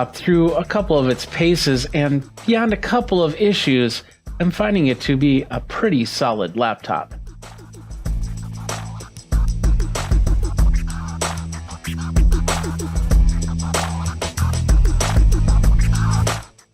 through a couple of its paces, and beyond a couple of issues, I'm finding it to be a pretty solid laptop.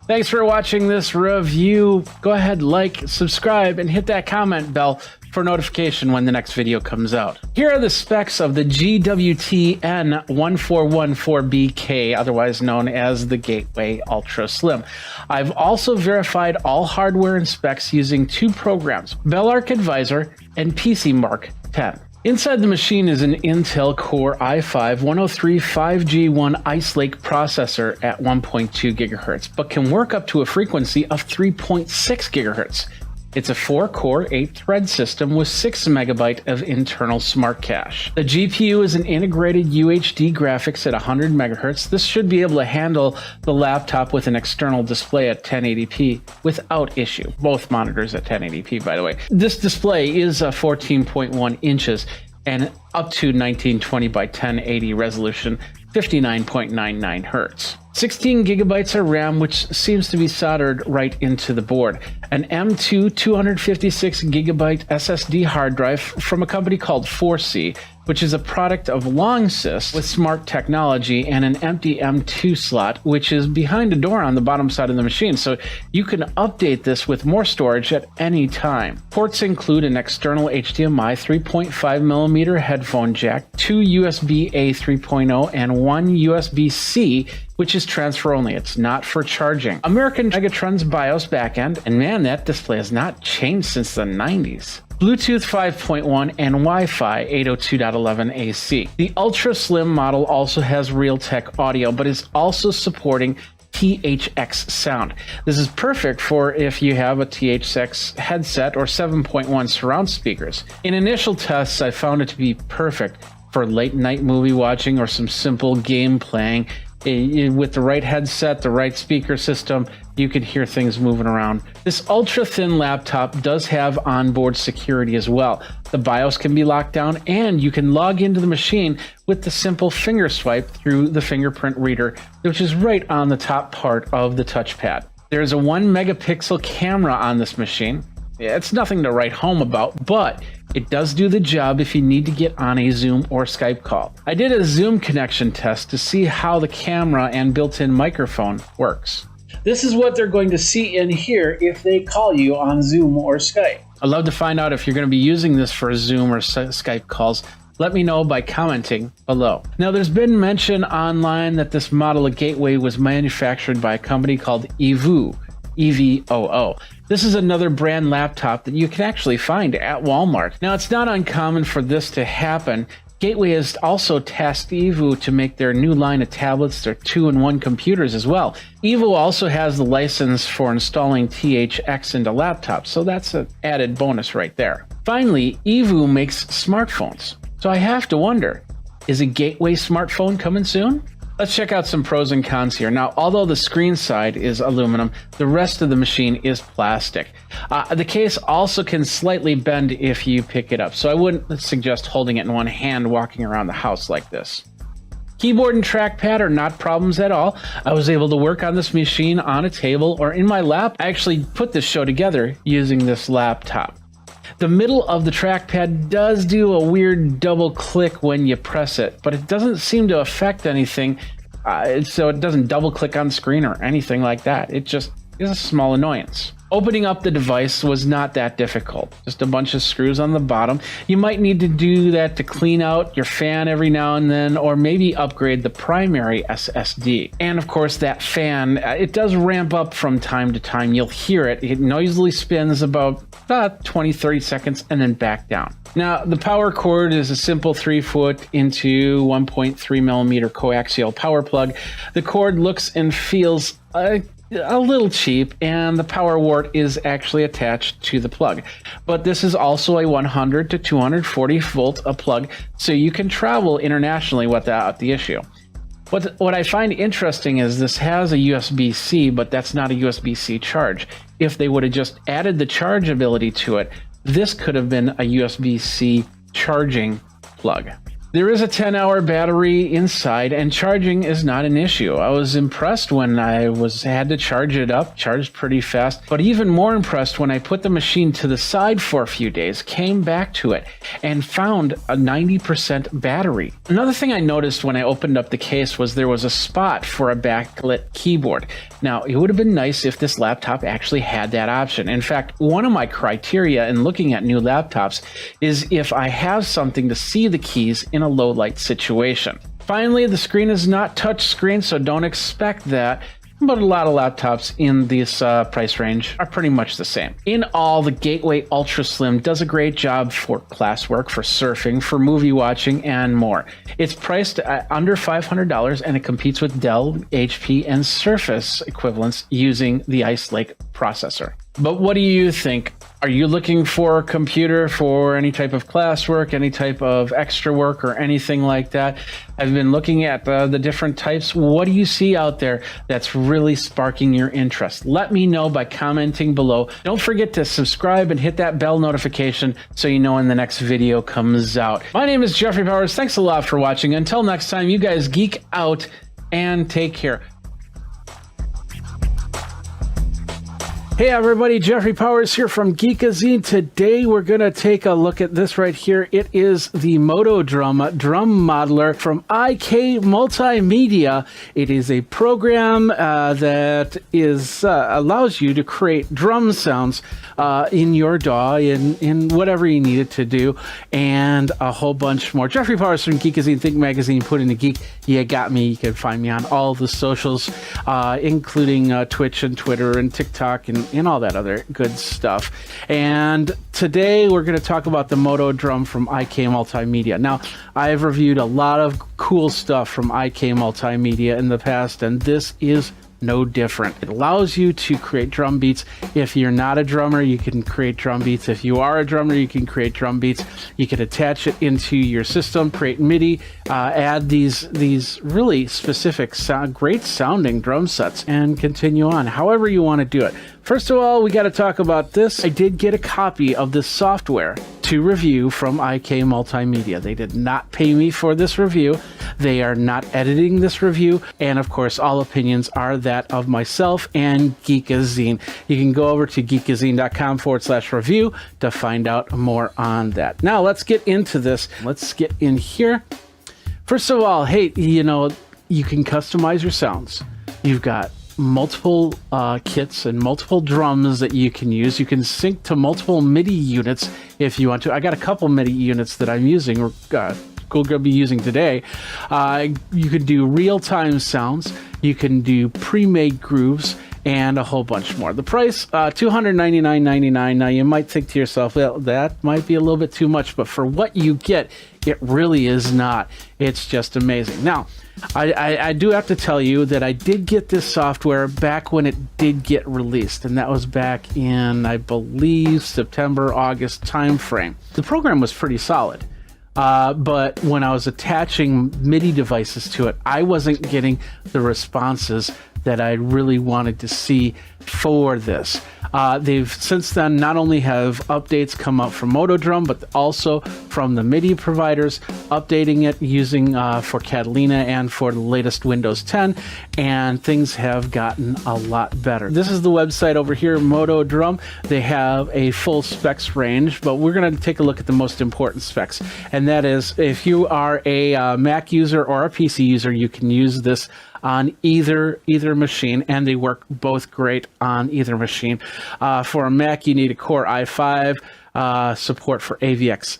Thanks for watching this review. Go ahead, like, subscribe, and hit that comment bell for notification when the next video comes out. Here are the specs of the GWT-N1414BK, otherwise known as the Gateway Ultra Slim. I've also verified all hardware and specs using two programs, BellArc Advisor and PCMark 10. Inside the machine is an Intel Core i5-103 5G1 Ice Lake processor at 1.2 GHz, but can work up to a frequency of 3.6 GHz. It's a 4-core, 8-thread system with 6 MB of internal smart cache. The GPU is an integrated UHD graphics at 100 MHz. This should be able to handle the laptop with an external display at 1080p without issue. Both monitors at 1080p, by the way. This display is 14.1 inches and up to 1920 by 1080 resolution, 59.99 Hz. 16 gigabytes of RAM, which seems to be soldered right into the board. An M2 256 gigabyte SSD hard drive from a company called 4C, which is a product of Longsys with smart technology, and an empty M2 slot, which is behind a door on the bottom side of the machine, so you can update this with more storage at any time. Ports include an external HDMI 3.5mm headphone jack, two USB-A 3.0, and one USB-C, which is transfer only. It's not for charging. American Megatron's BIOS backend, and man, that display has not changed since the 90s. Bluetooth 5.1 and Wi-Fi 802.11 AC. The Ultra Slim model also has Realtek audio, but is also supporting THX sound. This is perfect for if you have a THX headset or 7.1 surround speakers. In initial tests, I found it to be perfect for late night movie watching or some simple game playing. With the right headset, the right speaker system, you can hear things moving around. This ultra thin laptop does have onboard security as well. The BIOS can be locked down, and you can log into the machine with the simple finger swipe through the fingerprint reader, which is right on the top part of the touchpad. There's a 1 megapixel camera on this machine. It's nothing to write home about, but it does do the job if you need to get on a Zoom or Skype call. I did a Zoom connection test to see how the camera and built-in microphone works. This is what they're going to see in here if they call you on Zoom or Skype. I'd love to find out if you're going to be using this for Zoom or Skype calls. Let me know by commenting below. Now, there's been mention online that this model of Gateway was manufactured by a company called EVOO. EVOO. This is another brand laptop that you can actually find at Walmart. Now, it's not uncommon for this to happen. Gateway has also tasked EVOO to make their new line of tablets, their 2-in-1 computers as well. EVOO also has the license for installing THX into laptops, so that's an added bonus right there. Finally, EVOO makes smartphones. So I have to wonder, is a Gateway smartphone coming soon? Let's check out some pros and cons here. Now, although the screen side is aluminum, the rest of the machine is plastic. The case also can slightly bend if you pick it up, so I wouldn't suggest holding it in one hand walking around the house like this. Keyboard and trackpad are not problems at all. I was able to work on this machine on a table or in my lap. I actually put this show together using this laptop. The middle of the trackpad does do a weird double click when you press it, but it doesn't seem to affect anything, so it doesn't double click on screen or anything like that. It just is a small annoyance. Opening up the device was not that difficult. Just a bunch of screws on the bottom. You might need to do that to clean out your fan every now and then, or maybe upgrade the primary SSD. And of course, that fan, it does ramp up from time to time. You'll hear it. It noisily spins about 20-30 seconds and then back down. Now, the power cord is a simple 3-foot into 1.3mm coaxial power plug. The cord looks and feels a little cheap, and the power wart is actually attached to the plug. But this is also a 100 to 240 volt plug, so you can travel internationally without the issue. What I find interesting is this has a USB-C, but that's not a USB-C charge. If they would have just added the charge ability to it, this could have been a USB-C charging plug. There is a 10-hour battery inside, and charging is not an issue. I was impressed when I had to charge it up, charged pretty fast, but even more impressed when I put the machine to the side for a few days, came back to it, and found a 90% battery. Another thing I noticed when I opened up the case was there was a spot for a backlit keyboard. Now, it would have been nice if this laptop actually had that option. In fact, one of my criteria in looking at new laptops is if I have something to see the keys in a low light situation. Finally, the screen is not touch screen, so don't expect that. But a lot of laptops in this price range are pretty much the same. In all, the Gateway Ultra Slim does a great job for classwork, for surfing, for movie watching, and more. It's priced at under $500, and it competes with Dell, HP, and Surface equivalents using the Ice Lake processor. But what do you think? Are you looking for a computer for any type of classwork, any type of extra work, or anything like that? I've been looking at the different types. What do you see out there that's really sparking your interest? Let me know by commenting below. Don't forget to subscribe and hit that bell notification so you know when the next video comes out. My name is Jeffrey Powers. Thanks a lot for watching. Until next time, you guys geek out and take care. Hey everybody, Jeffrey Powers here from Geekazine. Today we're going to take a look at this right here. It is the Moto Drum modeler from IK Multimedia. It is a program that allows you to create drum sounds in your DAW, in whatever you need it to do, and a whole bunch more. Jeffrey Powers from Geekazine, Think Magazine, Put in the Geek. You got me. You can find me on all the socials, including Twitch and Twitter and TikTok and all that other good stuff. And today we're going to talk about the Moto Drum from IK Multimedia. Now, I've reviewed a lot of cool stuff from IK Multimedia in the past, and this is no different. It allows you to create drum beats. If you're not a drummer, you can create drum beats. If you are a drummer, you can create drum beats. You can attach it into your system, create MIDI, add these really specific, great sounding drum sets, and continue on however you want to do it. First of all, we got to talk about this. I did get a copy of this software to review from IK Multimedia. They did not pay me for this review. They are not editing this review. And of course, all opinions are that of myself and Geekazine. You can go over to geekazine.com/review to find out more on that. Now, let's get into this. Let's get in here. First of all, hey, you know, you can customize your sounds. You've got multiple kits and multiple drums that you can use. You can sync to multiple MIDI units if you want to. I got a couple MIDI units that I'm using, going to be using today. You can do real-time sounds. You can do pre-made grooves and a whole bunch more. The price, $299.99. Now, you might think to yourself, well, that might be a little bit too much, but for what you get, it really is not. It's just amazing. Now, I do have to tell you that I did get this software back when it did get released, and that was back in, I believe, September, August timeframe. The program was pretty solid. But when I was attaching MIDI devices to it, I wasn't getting the responses that I really wanted to see for this. They've since then not only have updates come up from Moto Drum, but also from the MIDI providers, updating it using for Catalina and for the latest Windows 10, and things have gotten a lot better. This is the website over here, Moto Drum. They have a full specs range, but we're going to take a look at the most important specs, and that is if you are a Mac user or a PC user, you can use this on either machine, and they work both great on either machine. For a Mac, you need a Core i5, support for AVX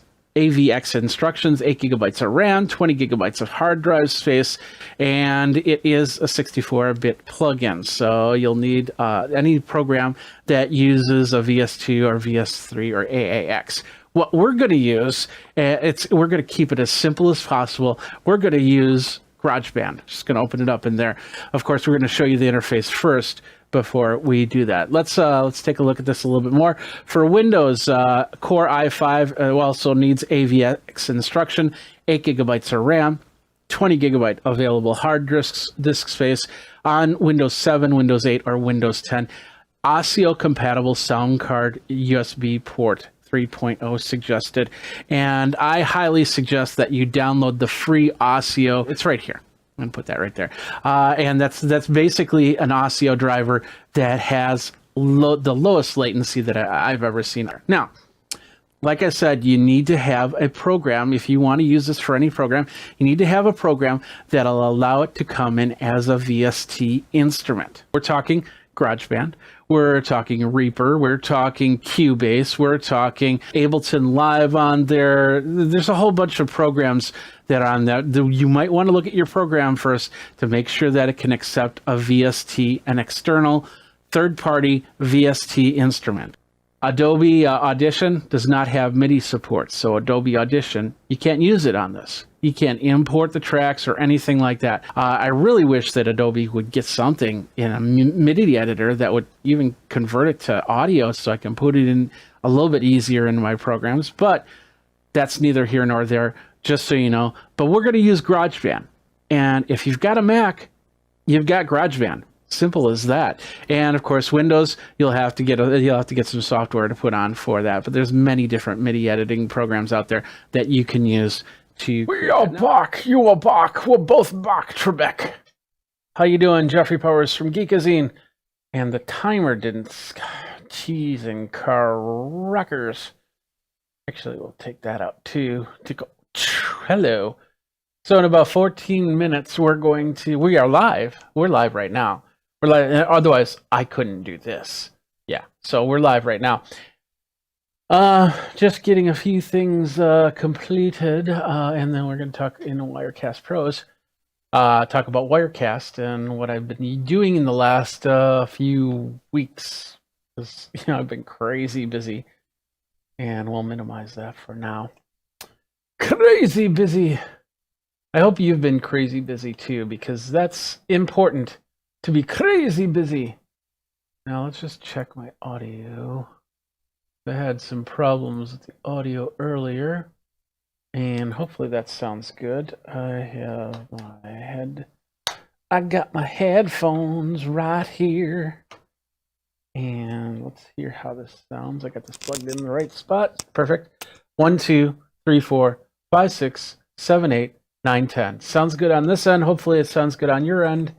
instructions, 8 gigabytes of RAM, 20 gigabytes of hard drive space, and it is a 64-bit plugin. So you'll need any program that uses a VS2 or VS3 or AAX. What we're going to use, we're going to keep it as simple as possible. We're going to use GarageBand. Just going to open it up in there. Of course, we're going to show you the interface first before we do that. Let's take a look at this a little bit more. For Windows, Core i5 also needs AVX instruction, 8 gigabytes of RAM, 20 gigabyte available hard disk space. On Windows 7, Windows 8, or Windows 10, ASIO compatible sound card USB port 3.0 suggested. And I highly suggest that you download the free Osseo. It's right here. I'm going to put that right there. And that's basically an Osseo driver that has the lowest latency that I've ever seen. Now, like I said, you need to have a program. If you want to use this for any program, you need to have a program that'll allow it to come in as a VST instrument. We're talking GarageBand, we're talking Reaper, we're talking Cubase, we're talking Ableton Live on there. There's a whole bunch of programs that are on that. You might want to look at your program first to make sure that it can accept a VST, an external third-party VST instrument. Adobe Audition does not have MIDI support, so Adobe Audition, you can't use it on this. You can't import the tracks or anything like that. I really wish that Adobe would get something in a MIDI editor that would even convert it to audio so I can put it in a little bit easier in my programs, but that's neither here nor there, just so you know. But we're going to use GarageBand, and if you've got a Mac, you've got GarageBand. Simple as that. And of course, Windows, you'll have to get some software to put on for that. But there's many different MIDI editing programs out there that you can use to. We are back. You are back. We're both back, Trebek. How you doing, Jeffrey Powers from Geekazine? And the timer didn't. Cheese and crackers. Actually, we'll take that out too. To go. Hello. So in about 14 minutes, we are live. We're live right now. We're live. Otherwise, I couldn't do this. Yeah. So we're live right now. Just getting a few things completed, and then we're going to talk in Wirecast Pros. Talk about Wirecast and what I've been doing in the last few weeks. Because, I've been crazy busy, and we'll minimize that for now. Crazy busy. I hope you've been crazy busy too, because that's important to be crazy busy. Now let's just check my audio. I had some problems with the audio earlier, and hopefully that sounds good. I got my headphones right here, and let's hear how this sounds. I got this plugged in the right spot. Perfect. 1, 2, 3, 4, 5, 6, 7, 8, 9, 10. Sounds good on this end. Hopefully it sounds good on your end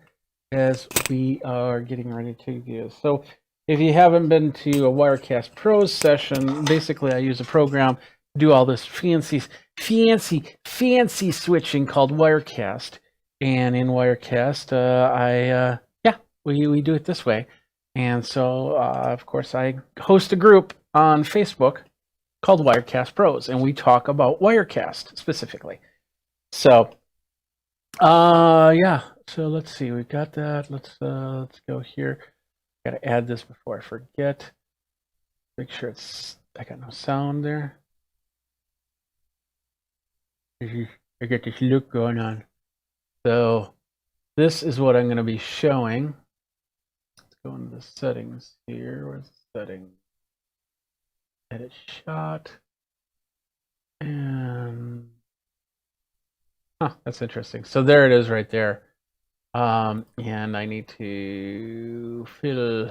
as we are getting ready to go. So if you haven't been to a Wirecast Pros session, basically I use a program to do all this fancy switching called Wirecast. And in Wirecast, we do it this way. And so, of course, I host a group on Facebook called Wirecast Pros, and we talk about Wirecast specifically. So, so let's see, we got that. Let's go here. Got to add this before I forget. Make sure I got no sound there. I got this look going on. So this is what I'm going to be showing. Let's go into the settings here. Where's the settings? Edit shot. And that's interesting. So there it is right there. And I need to fill.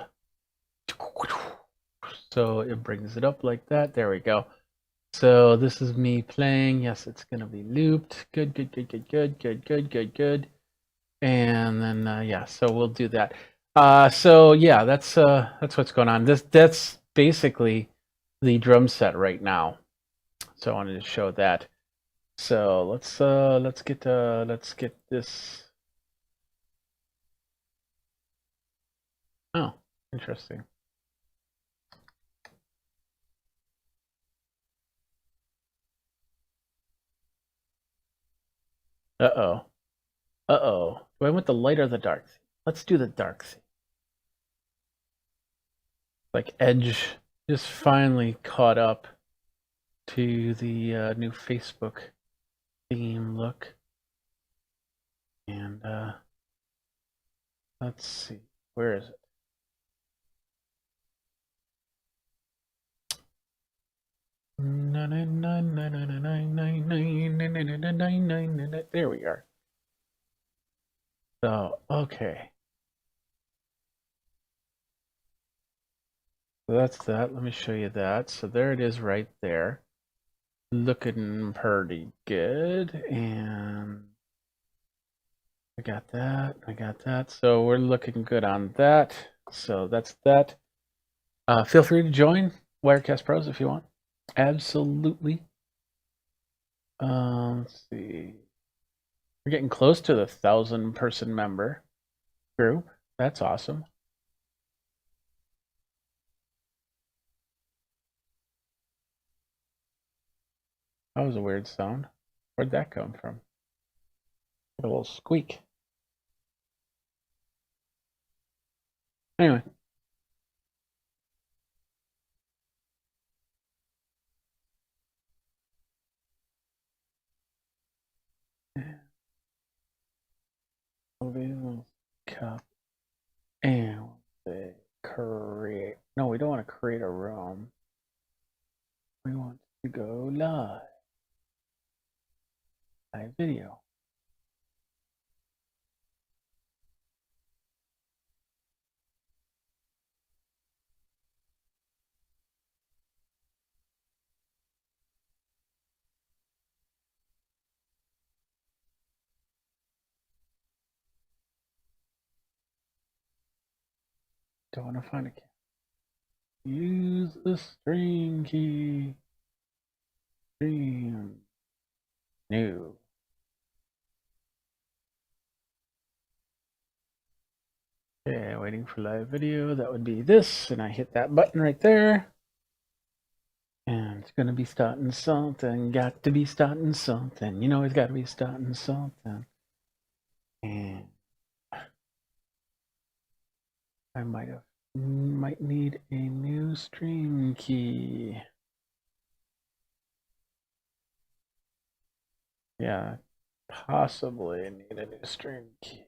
So it brings it up like that. There we go. So this is me playing. Yes, it's going to be looped. Good. And then, so we'll do that. So yeah, that's what's going on. That's basically the drum set right now. So I wanted to show that. So let's get this. Oh, interesting. Uh-oh. Do I want the light or the dark theme? Let's do the dark theme. Like Edge just finally caught up to the new Facebook theme look. And let's see. Where is it? There we are. So, okay. So that's that. Let me show you that. So there it is right there. Looking pretty good. And I got that. I got that. So we're looking good on that. So that's that. Feel free to join Wirecast Pros if you want. Absolutely. Let's see. We're getting close to the 1,000-person member group. That's awesome. That was a weird sound. Where'd that come from? A little squeak. Anyway. Cup. And we'll create. No, we don't want to create a room. We want to go live. Live video. Don't want to find a key. Use the stream key. Stream. New. Okay, waiting for live video. That would be this, and I hit that button right there. And it's gonna be starting something. Got to be starting something. You know, it's got to be starting something. And I might need a new stream key. Yeah, possibly need a new stream key.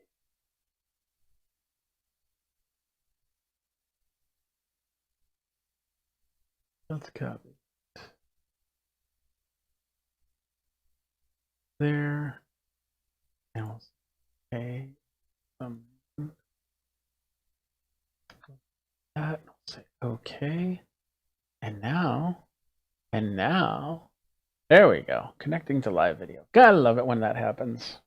Let's copy. There. And we'll say that. I'll say okay. And now, there we go. Connecting to live video. Gotta love it when that happens.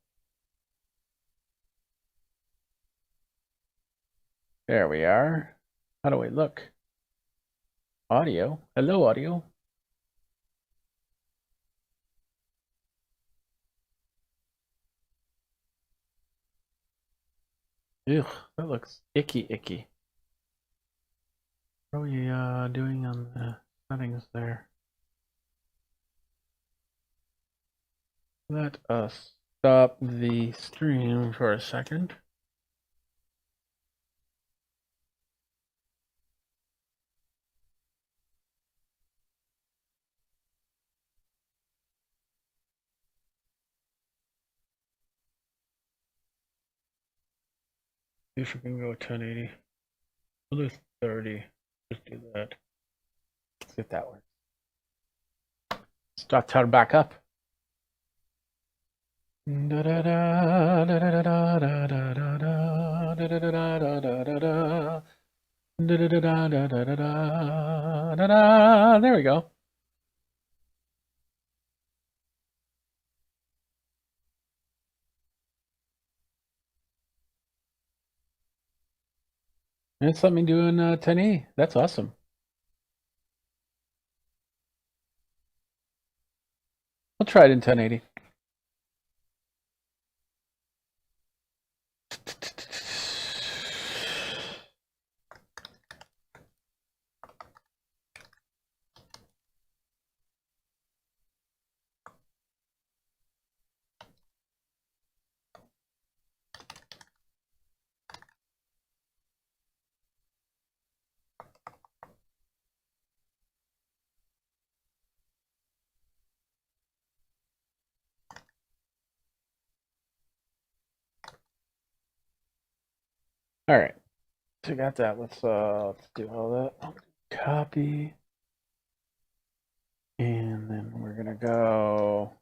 There we are. How do we look? Audio. Hello, audio. Ugh, that looks icky. What are we doing on the settings there? Let us stop the stream for a second. See if we can go 1080. We'll do 30. Just do that. Let's see if that works. Start to back up. There we go. It's let me do in 1080. That's awesome. I'll try it in 1080. All right, so we got that. Let's do all that. Copy, and then we're gonna go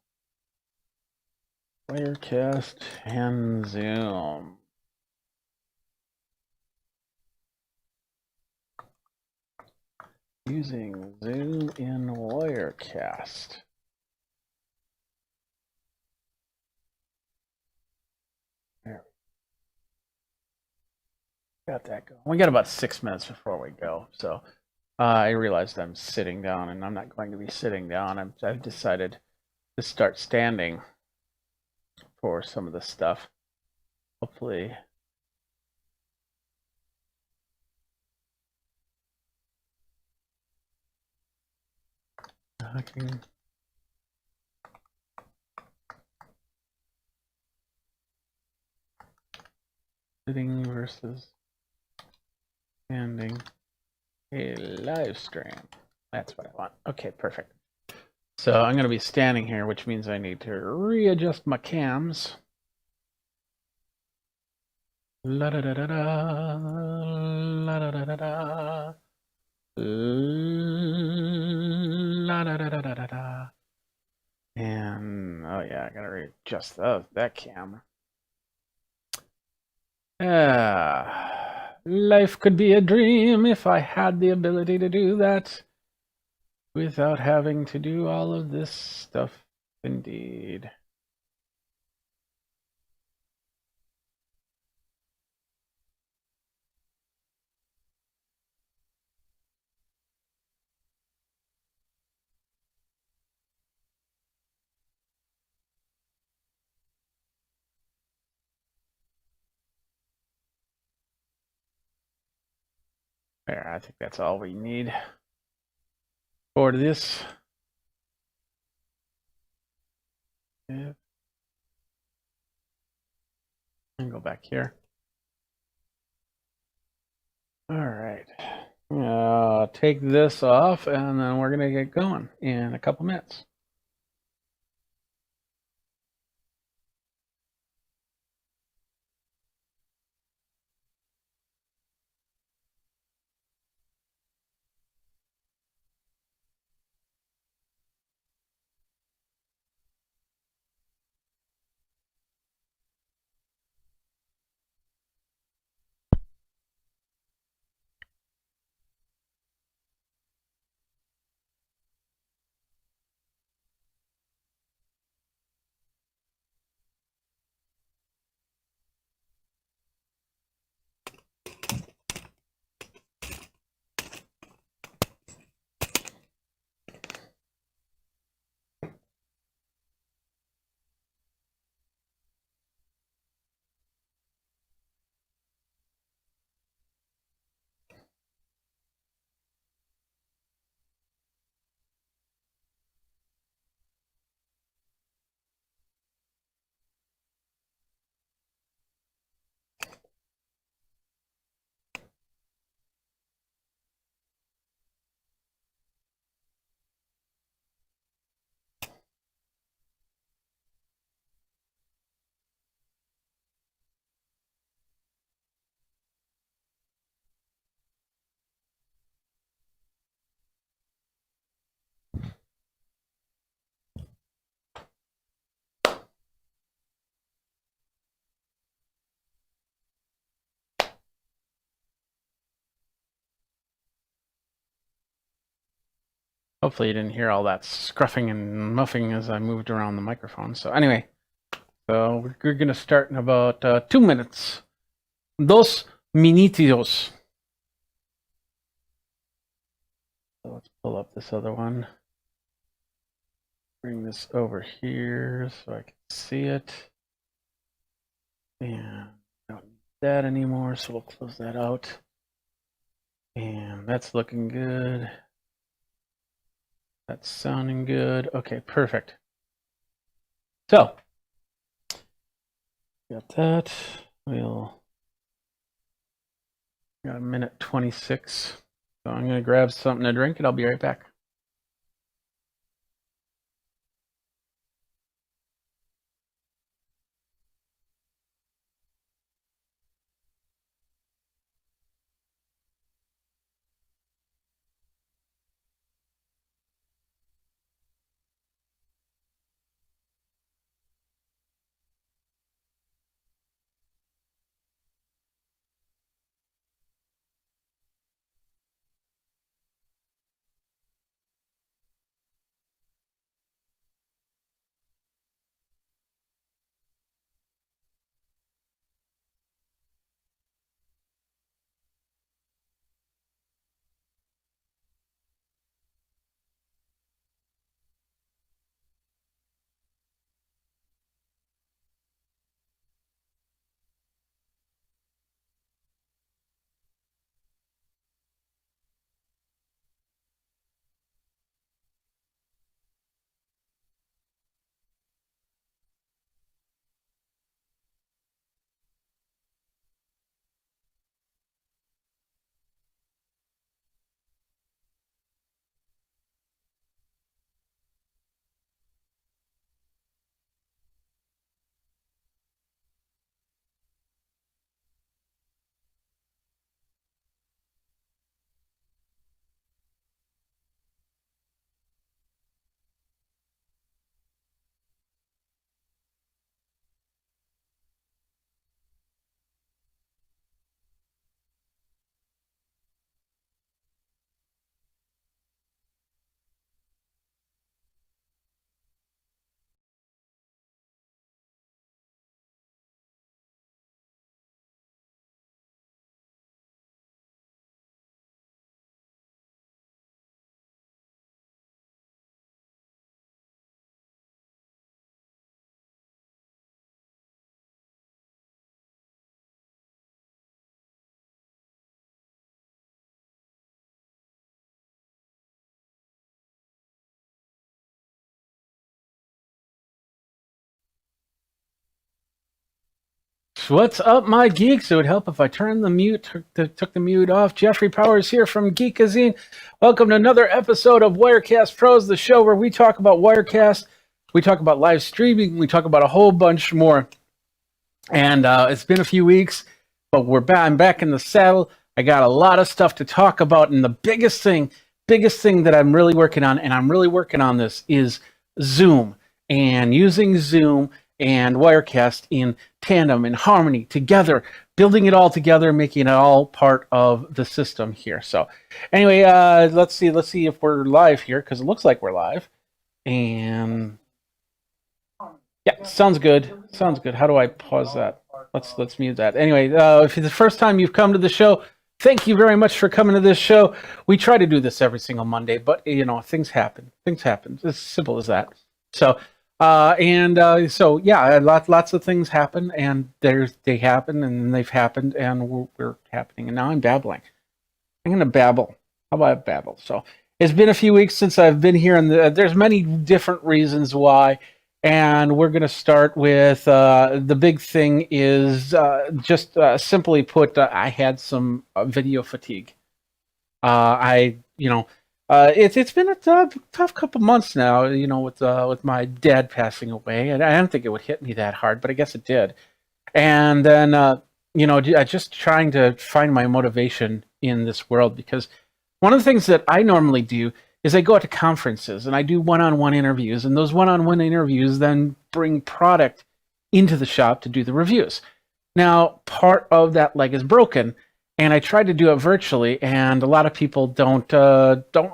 Wirecast and Zoom. using Zoom in Wirecast. There. Got that going. We got about 6 minutes before we go, so I realized I'm sitting down, and I'm not going to be sitting down. I've decided to start standing for some of this stuff. Hopefully. Hacking. Sitting versus standing. A live stream. That's what I want. Okay, perfect. So I'm going to be standing here, which means I need to readjust my cams. La da da da da, la da da da da, la da da da da da. And oh yeah, I gotta readjust that cam. Life could be a dream if I had the ability to do that without having to do all of this stuff. Indeed. There, I think that's all we need for this. Yeah. And go back here. All right. Take this off, and then we're gonna get going in a couple minutes. Hopefully you didn't hear all that scruffing and muffing as I moved around the microphone. So anyway, so we're going to start in about 2 minutes. 2 minutitos. So let's pull up this other one. Bring this over here so I can see it. And I don't need that anymore, so we'll close that out. And that's looking good. That's sounding good. Okay, perfect. So, got that. We'll got a minute 26. So I'm gonna grab something to drink and I'll be right back. What's up, my geeks? It would help if I turned the mute, took the mute off. Jeffrey Powers here from Geekazine. Welcome to another episode of Wirecast Pros, the show where we talk about Wirecast, we talk about live streaming, we talk about a whole bunch more. And it's been a few weeks, but I'm back in the saddle. I got a lot of stuff to talk about, and the biggest thing that I'm really working on, and I'm really working on this, is Zoom, and using Zoom and Wirecast in tandem, in harmony, together, building it all together, making it all part of the system here. So anyway, let's see if we're live here, because it looks like we're live. And yeah, sounds good. How do I pause that? Let's mute that. Anyway, if it's the first time you've come to the show, thank you very much for coming to this show. We try to do this every single Monday, but things happen. It's as simple as that. So so yeah, lots of things happen, and they happen, and they've happened, and we're happening. And now I'm babbling. I'm gonna babble. How about I babble? So it's been a few weeks since I've been here, and there's many different reasons why. And we're gonna start with the big thing is just simply put, I had some video fatigue. It's been a tough couple months now, with my dad passing away, and I didn't think it would hit me that hard, but I guess it did. And then, just trying to find my motivation in this world, because one of the things that I normally do is I go out to conferences and I do one-on-one interviews, and those one-on-one interviews then bring product into the shop to do the reviews. Now, part of that leg is broken, and I tried to do it virtually, and a lot of people don't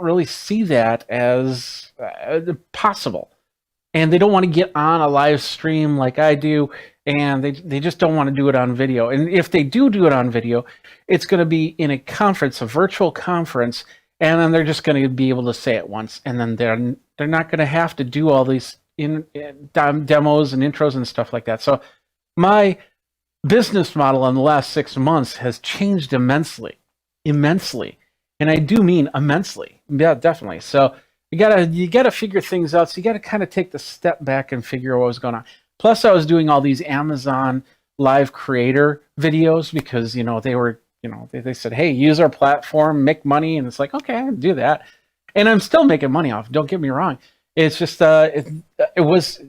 really see that as possible, and they don't want to get on a live stream like I do, and they just don't want to do it on video. And if they do it on video, it's going to be in a conference, a virtual conference, and then they're just going to be able to say it once, and then they're not going to have to do all these demos and intros and stuff like that. So my business model in the last 6 months has changed immensely, and I do mean immensely. Yeah, definitely. So you gotta figure things out. So you gotta kind of take the step back and figure out what was going on. Plus, I was doing all these Amazon live creator videos because they said, hey, use our platform, make money, and it's like, okay, I can do that, and I'm still making money off. Don't get me wrong. It's just it was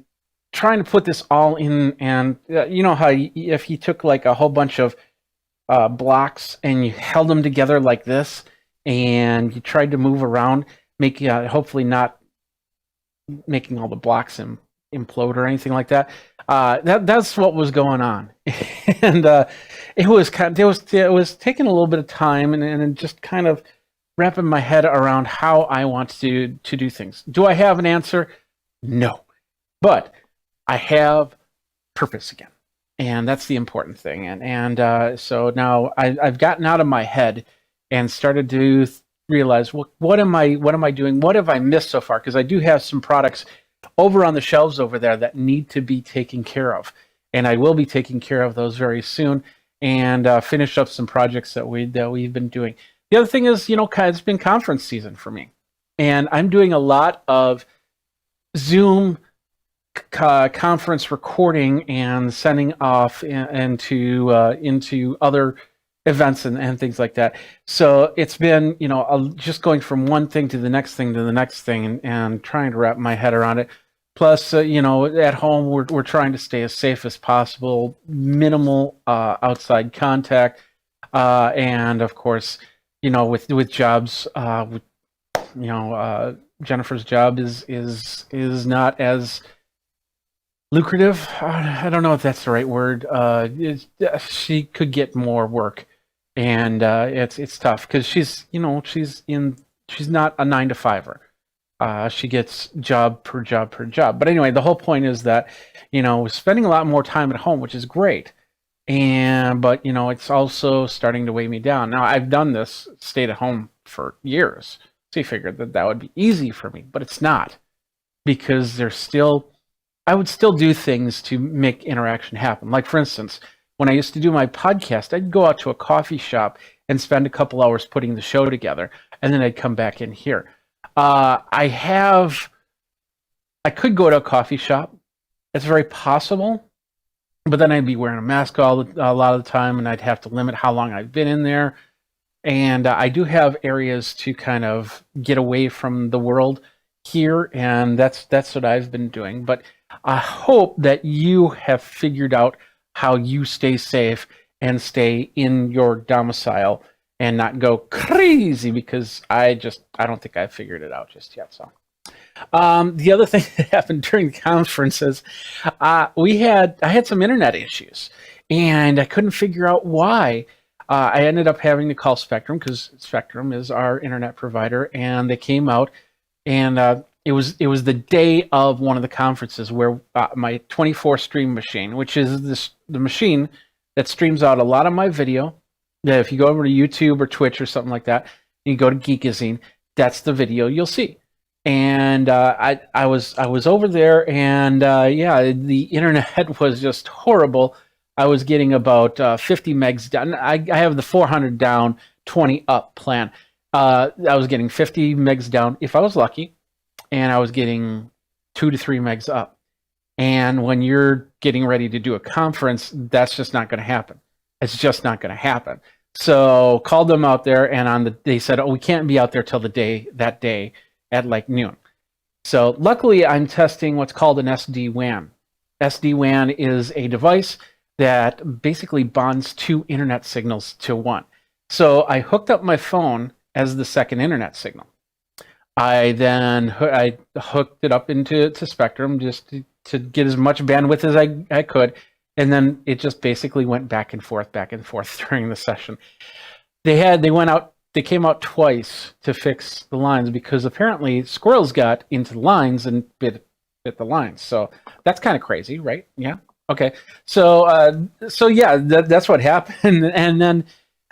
trying to put this all in, and how if you took like a whole bunch of blocks and you held them together like this, and you tried to move around, hopefully not making all the blocks implode or anything like that. That's what was going on, and it was taking a little bit of time, and just kind of wrapping my head around how I want to do things. Do I have an answer? No, but I have purpose again, and that's the important thing. And so now I've gotten out of my head and started to realize, what am I doing? What have I missed so far? Because I do have some products over on the shelves over there that need to be taken care of, and I will be taking care of those very soon, and finish up some projects that we've been doing. The other thing is, it's been conference season for me, and I'm doing a lot of Zoom conference recording and sending off into other events and things like that. So it's been just going from one thing to the next thing to the next thing, and trying to wrap my head around it. Plus, at home we're trying to stay as safe as possible, minimal outside contact, and of course, with jobs, Jennifer's job is not as lucrative. I don't know if that's the right word. She could get more work, and it's tough because she's not a 9-to-5er. She gets job per job. But anyway, the whole point is that spending a lot more time at home, which is great, but it's also starting to weigh me down. Now, I've done this, stayed at home for years, so you figured that would be easy for me, but it's not, because I would still do things to make interaction happen. Like, for instance, when I used to do my podcast, I'd go out to a coffee shop and spend a couple hours putting the show together, and then I'd come back in here. I could go to a coffee shop. It's very possible. but then I'd be wearing a mask a lot of the time, and I'd have to limit how long I've been in there. And I do have areas to kind of get away from the world here, and that's what I've been doing. But I hope that you have figured out how you stay safe and stay in your domicile and not go crazy, because I don't think I've figured it out just yet. So the other thing that happened during the conference is I had some internet issues, and I couldn't figure out why. I ended up having to call Spectrum, because Spectrum is our internet provider, and they came out, and it was the day of one of the conferences where my 24 stream machine, which is the machine that streams out a lot of my video. That if you go over to YouTube or Twitch or something like that, you go to Geekazine, that's the video you'll see. And I was over there, and yeah, the internet was just horrible. I was getting about 50 megs down. I have the 400 down, 20 up plan. I was getting 50 megs down if I was lucky, and I was getting 2 to 3 megs up. And when you're getting ready to do a conference, that's just not going to happen. It's just not going to happen. So called them out there, and they said, "Oh, we can't be out there till that day at like noon." So luckily, I'm testing what's called an SD-WAN. SD-WAN is a device that basically bonds two internet signals to one. So I hooked up my phone as the second internet signal. I hooked it up into Spectrum just to get as much bandwidth as I could, and then it just basically went back and forth during the session. They came out twice to fix the lines, because apparently squirrels got into the lines and bit the lines. So that's kind of crazy, right? Yeah. Okay. So yeah, that's what happened. And then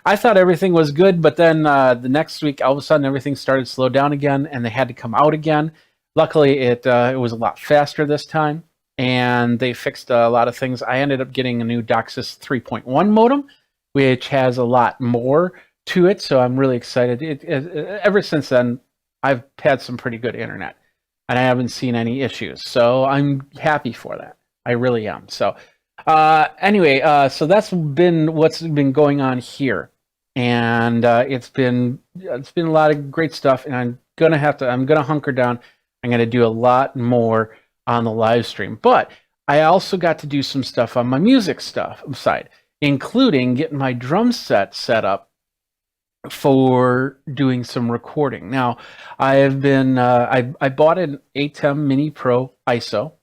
I thought everything was good, but then the next week, all of a sudden, everything started to slow down again, and they had to come out again. Luckily, it was a lot faster this time, and they fixed a lot of things. I ended up getting a new DOCSIS 3.1 modem, which has a lot more to it, so I'm really excited. Ever since then, I've had some pretty good internet, and I haven't seen any issues, so I'm happy for that. I really am. So anyway, so that's been what's been going on here, and it's been a lot of great stuff, and I'm gonna hunker down. I'm gonna do a lot more on the live stream, but I also got to do some stuff on my music side, including getting my drum set up for doing some recording. Now, I have been I bought an ATEM Mini Pro ISO,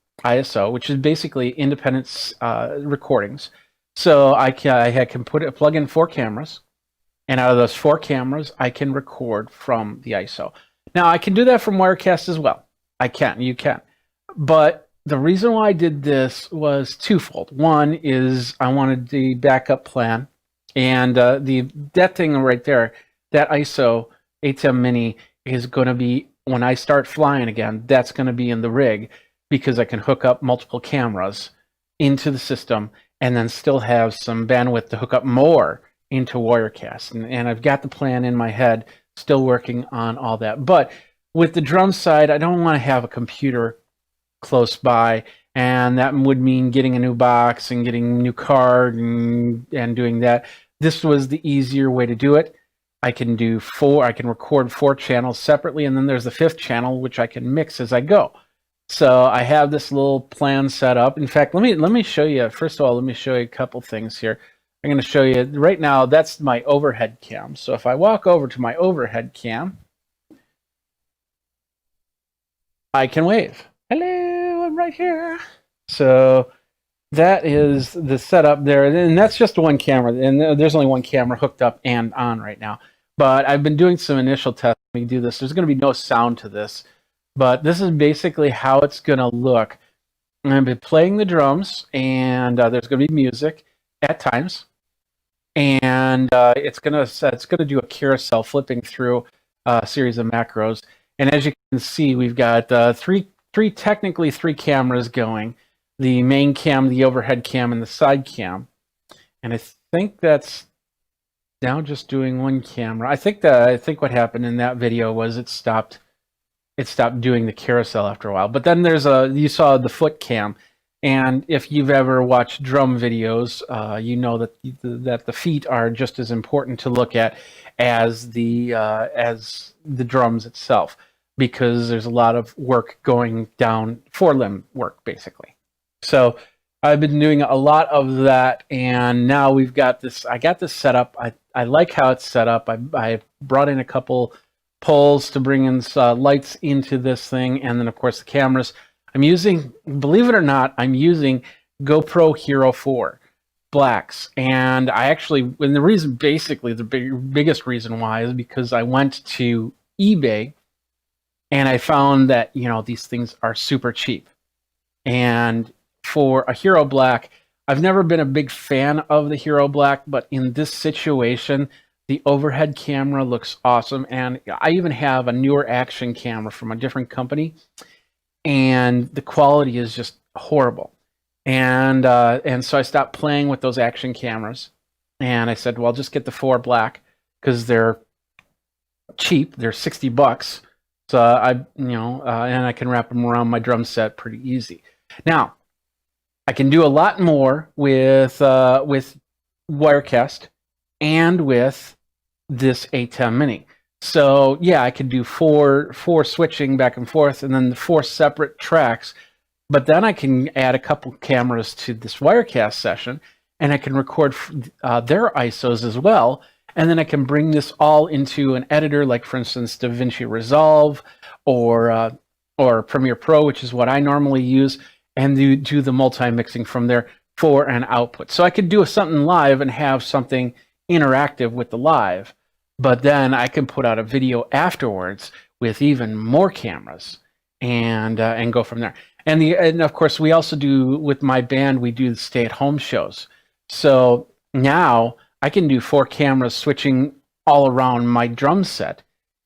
which is basically independent recordings. So I can plug in 4 cameras, and out of those 4 cameras, I can record from the ISO. Now, I can do that from Wirecast as well. You can. But the reason why I did this was twofold. One is I wanted the backup plan, and that thing right there, that ISO ATEM Mini is going to be, when I start flying again, that's going to be in the rig, because I can hook up multiple cameras into the system and then still have some bandwidth to hook up more into Wirecast. And I've got the plan in my head, still working on all that. But with the drum side, I don't want to have a computer close by, and that would mean getting a new box and getting a new card and doing that. This was the easier way to do it. I can record 4 channels separately, and then there's the 5th channel, which I can mix as I go. So I have this little plan set up. In fact, let me show you. First of all, let me show you a couple things here. I'm going to show you right now. That's my overhead cam. So if I walk over to my overhead cam, I can wave. Hello, I'm right here. So that is the setup there, and that's just one camera. And there's only one camera hooked up and on right now. But I've been doing some initial tests. Let me do this. There's going to be no sound to this. But this is basically how it's going to look. I'm going to be playing the drums, and there's going to be music at times, and it's going to do a carousel flipping through a series of macros. And as you can see, we've got technically three cameras going: the main cam, the overhead cam, and the side cam. And I think that's now just doing one camera. I think what happened in that video was it stopped doing the carousel after a while. But then you saw the foot cam, And if you've ever watched drum videos, you know that the feet are just as important to look at as the drums itself, because there's a lot of work going down, forelimb work basically. So I've been doing a lot of that, and now we've got this. I got this set up. I like how it's set up. I brought in a couple poles to bring in lights into this thing, and then of course the cameras. I'm using, believe it or not, I'm using GoPro Hero 4 blacks, and and the reason, basically the biggest reason why, is because I went to eBay and I found that these things are super cheap. And for a Hero Black, I've never been a big fan of the Hero Black, but in this situation, the overhead camera looks awesome, and I even have a newer action camera from a different company, and the quality is just horrible. And so I stopped playing with those action cameras, and I said, well, I'll just get the 4 black because they're cheap. They're $60. So and I can wrap them around my drum set pretty easy. Now, I can do a lot more with Wirecast and with this ATEM Mini. So yeah, I could do four switching back and forth, and then the 4 separate tracks. But then I can add a couple cameras to this Wirecast session, and I can record their ISOs as well. And then I can bring this all into an editor, like for instance, DaVinci Resolve or Premiere Pro, which is what I normally use, and do the multi-mixing from there for an output. So I could do something live and have something interactive with the live, but then I can put out a video afterwards with even more cameras and go from there. And of course, we also do, with my band, we do the stay-at-home shows. So now I can do 4 cameras switching all around my drum set,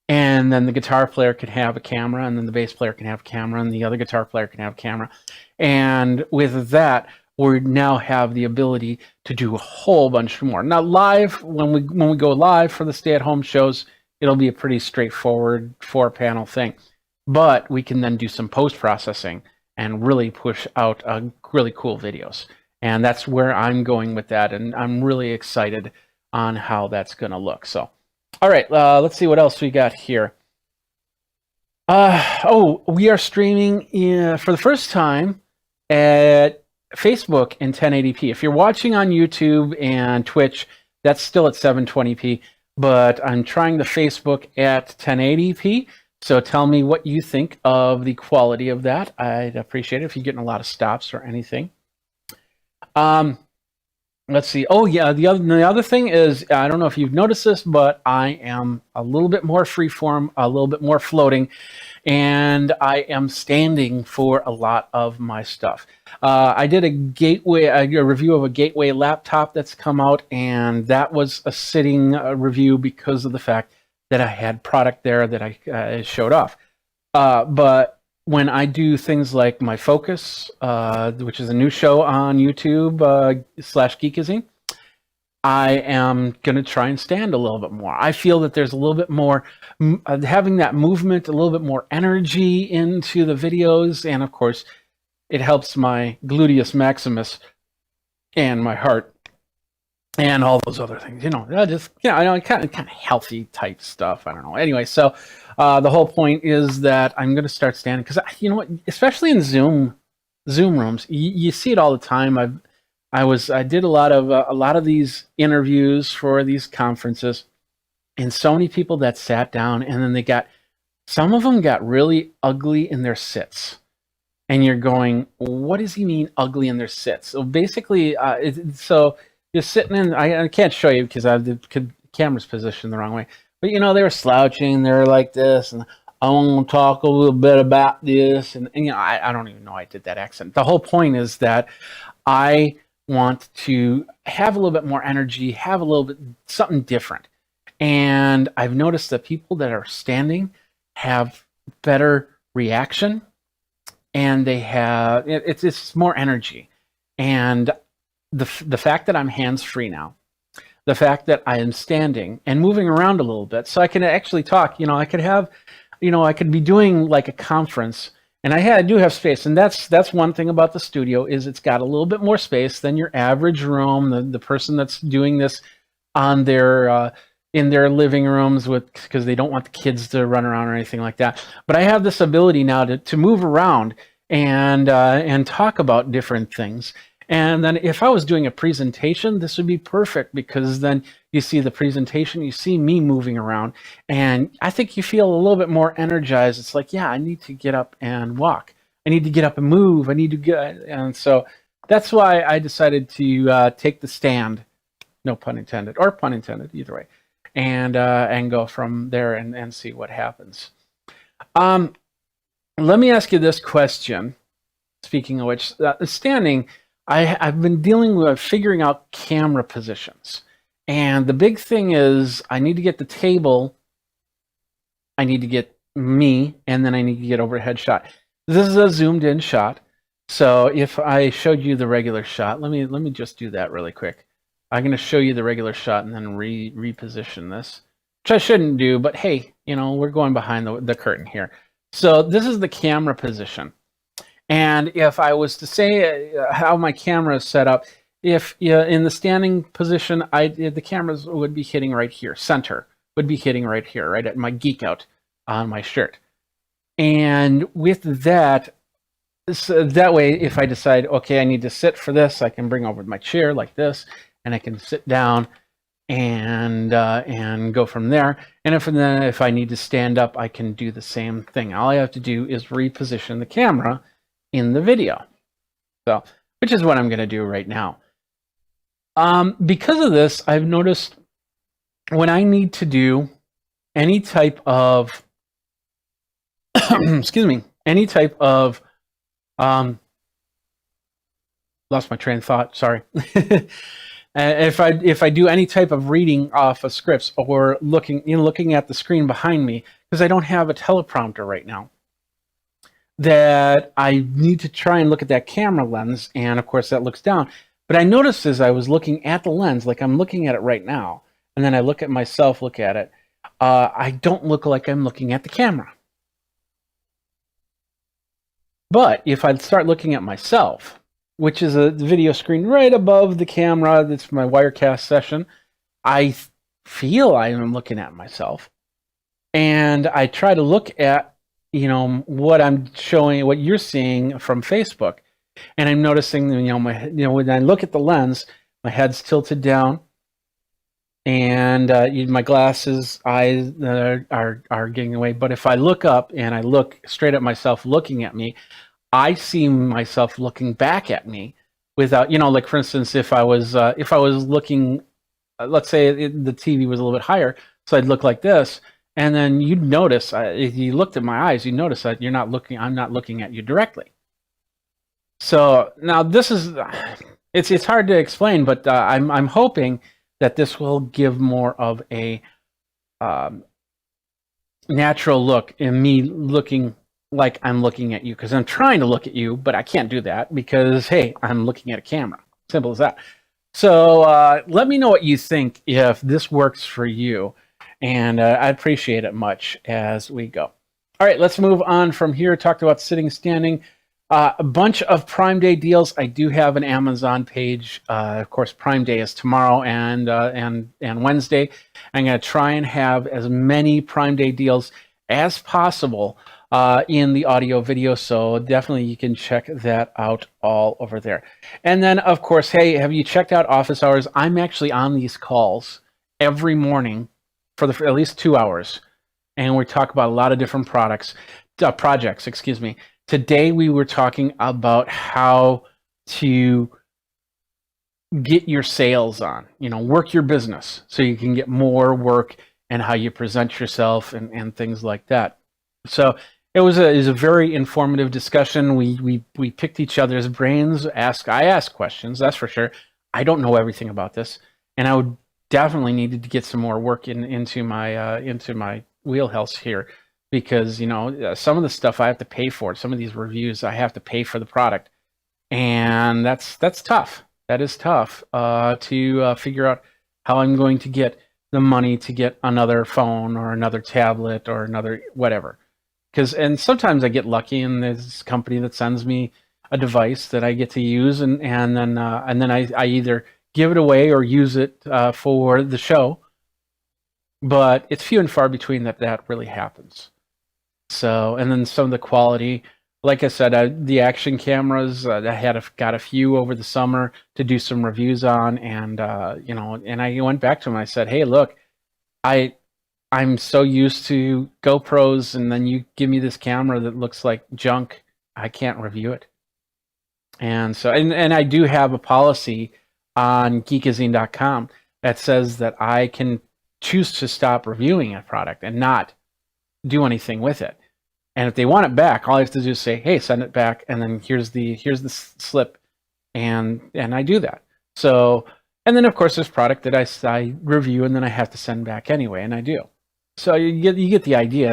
and then the guitar player can have a camera, and then the bass player can have a camera, and the other guitar player can have a camera. And with that, we now have the ability to do a whole bunch more. Now, live, when we go live for the stay-at-home shows, it'll be a pretty straightforward 4-panel thing. But we can then do some post-processing and really push out really cool videos. And that's where I'm going with that, and I'm really excited on how that's going to look. So, all right, let's see what else we got here. We are streaming for the first time at Facebook in 1080p. If you're watching on YouTube and Twitch, that's still at 720p, but I'm trying the Facebook at 1080p. So tell me what you think of the quality of that. I'd appreciate it if you're getting a lot of stops or anything. Let's see. Oh yeah, the other thing is, I don't know if you've noticed this, but I am a little bit more freeform, a little bit more floating, and I am standing for a lot of my stuff. I did a review of a Gateway laptop that's come out, and that was a sitting review because of the fact that I had product there that I showed off. But when I do things like my Focus, which is a new show on YouTube /Geekazine, I am going to try and stand a little bit more. I feel that there's a little bit more, having that movement, a little bit more energy into the videos, and of course, it helps my gluteus maximus and my heart and all those other things. I know, kind of healthy type stuff. I don't know. Anyway, so the whole point is that I'm going to start standing, because you know what, especially in Zoom rooms, you see it all the time. I did a lot of these interviews for these conferences, and so many people that sat down, and then some of them got really ugly in their sits. And you're going, what does he mean ugly in their sits? So basically, so you're sitting in, I can't show you because I have the camera's positioned the wrong way. But they were slouching, they were like this, and I want to talk a little bit about this. And I don't even know I did that accent. The whole point is that I want to have a little bit more energy, have a little bit something different. And I've noticed that people that are standing have better reaction, and they have it's more energy. And the fact that I'm hands-free now, the fact that I am standing and moving around a little bit, so I can actually talk. I could be doing like a conference, And I do have space, and that's one thing about the studio is it's got a little bit more space than your average room. The person that's doing this on their in their living rooms with because they don't want the kids to run around or anything like that. But I have this ability now to move around and talk about different things. And then if I was doing a presentation, this would be perfect because then you see the presentation, you see me moving around, and I think you feel a little bit more energized. It's like, yeah, I need to get up and walk. I need to get up and move. I need to get, and so that's why I decided to take the stand, no pun intended, or pun intended, either way, and go from there and see what happens. Let me ask you this question. Speaking of which, standing, I've been dealing with figuring out camera positions. And the big thing is I need to get the table, I need to get me, and then I need to get overhead shot. This is a zoomed in shot. So if I showed you the regular shot, let me just do that really quick. I'm going to show you the regular shot and then reposition this, which I shouldn't do, but hey, you know, we're going behind the curtain here. So this is the camera position. And if I was to say how my camera is set up, if in the standing position, the cameras would be hitting right here, center would be hitting right here, right at my geek out on my shirt. And with that, so that way, if I decide, okay, I need to sit for this, I can bring over my chair like this, and I can sit down and go from there. And if I need to stand up, I can do the same thing. All I have to do is reposition the camera in the video. So, which is what I'm going to do right now. Because of this, I've noticed when I need to do any type of excuse me, any type of lost my train of thought, sorry. If I do any type of reading off of scripts or looking at the screen behind me, because I don't have a teleprompter right now, that I need to try and look at that camera lens, and of course that looks down. But I noticed as I was looking at the lens, like I'm looking at it right now, and then I look at myself, look at it, I don't look like I'm looking at the camera. But if I start looking at myself, which is a video screen right above the camera, that's my Wirecast session, I feel I am looking at myself. And I try to look at, you know, what I'm showing, what you're seeing from Facebook. And I'm noticing, when I look at the lens, my head's tilted down, and my glasses, eyes are getting away. But if I look up and I look straight at myself looking at me, I see myself looking back at me without, like for instance, if I was looking, let's say the TV was a little bit higher, so I'd look like this, and then you'd notice if you looked at my eyes, you notice that I'm not looking at you directly. So now this is, it's hard to explain, but I'm hoping that this will give more of a natural look in me looking like I'm looking at you, because I'm trying to look at you, but I can't do that because, hey, I'm looking at a camera. Simple as that. So let me know what you think if this works for you, and I appreciate it much as we go. All right, let's move on from here. Talked about sitting, standing. A bunch of Prime Day deals. I do have an Amazon page. Of course, Prime Day is tomorrow and Wednesday. I'm going to try and have as many Prime Day deals as possible in the audio video. So definitely you can check that out all over there. And then, of course, hey, have you checked out Office Hours? I'm actually on these calls every morning for at least 2 hours. And we talk about a lot of different projects, excuse me. Today we were talking about how to get your sales on, work your business so you can get more work, and how you present yourself and things like that. So it was a very informative discussion. We picked each other's brains. I asked questions, that's for sure. I don't know everything about this, and I would definitely needed to get some more work into my wheelhouse here. Because, some of the stuff I have to pay for, some of these reviews I have to pay for the product. And that's tough. That is tough to figure out how I'm going to get the money to get another phone or another tablet or another whatever. and sometimes I get lucky, and there's this company that sends me a device that I get to use, and then I either give it away or use it for the show. But it's few and far between that really happens. So, and then some of the quality, like I said, the action cameras, I got a few over the summer to do some reviews on, and and I went back to them. I said, hey, look, I'm so used to GoPros, and then you give me this camera that looks like junk. I can't review it. And so, and I do have a policy on Geekazine.com that says that I can choose to stop reviewing a product and not do anything with it. And if they want it back, all I have to do is say, hey, send it back, and then here's the slip, and I do that. So, and then of course there's product that I review and then I have to send back anyway, and I do. So you get the idea.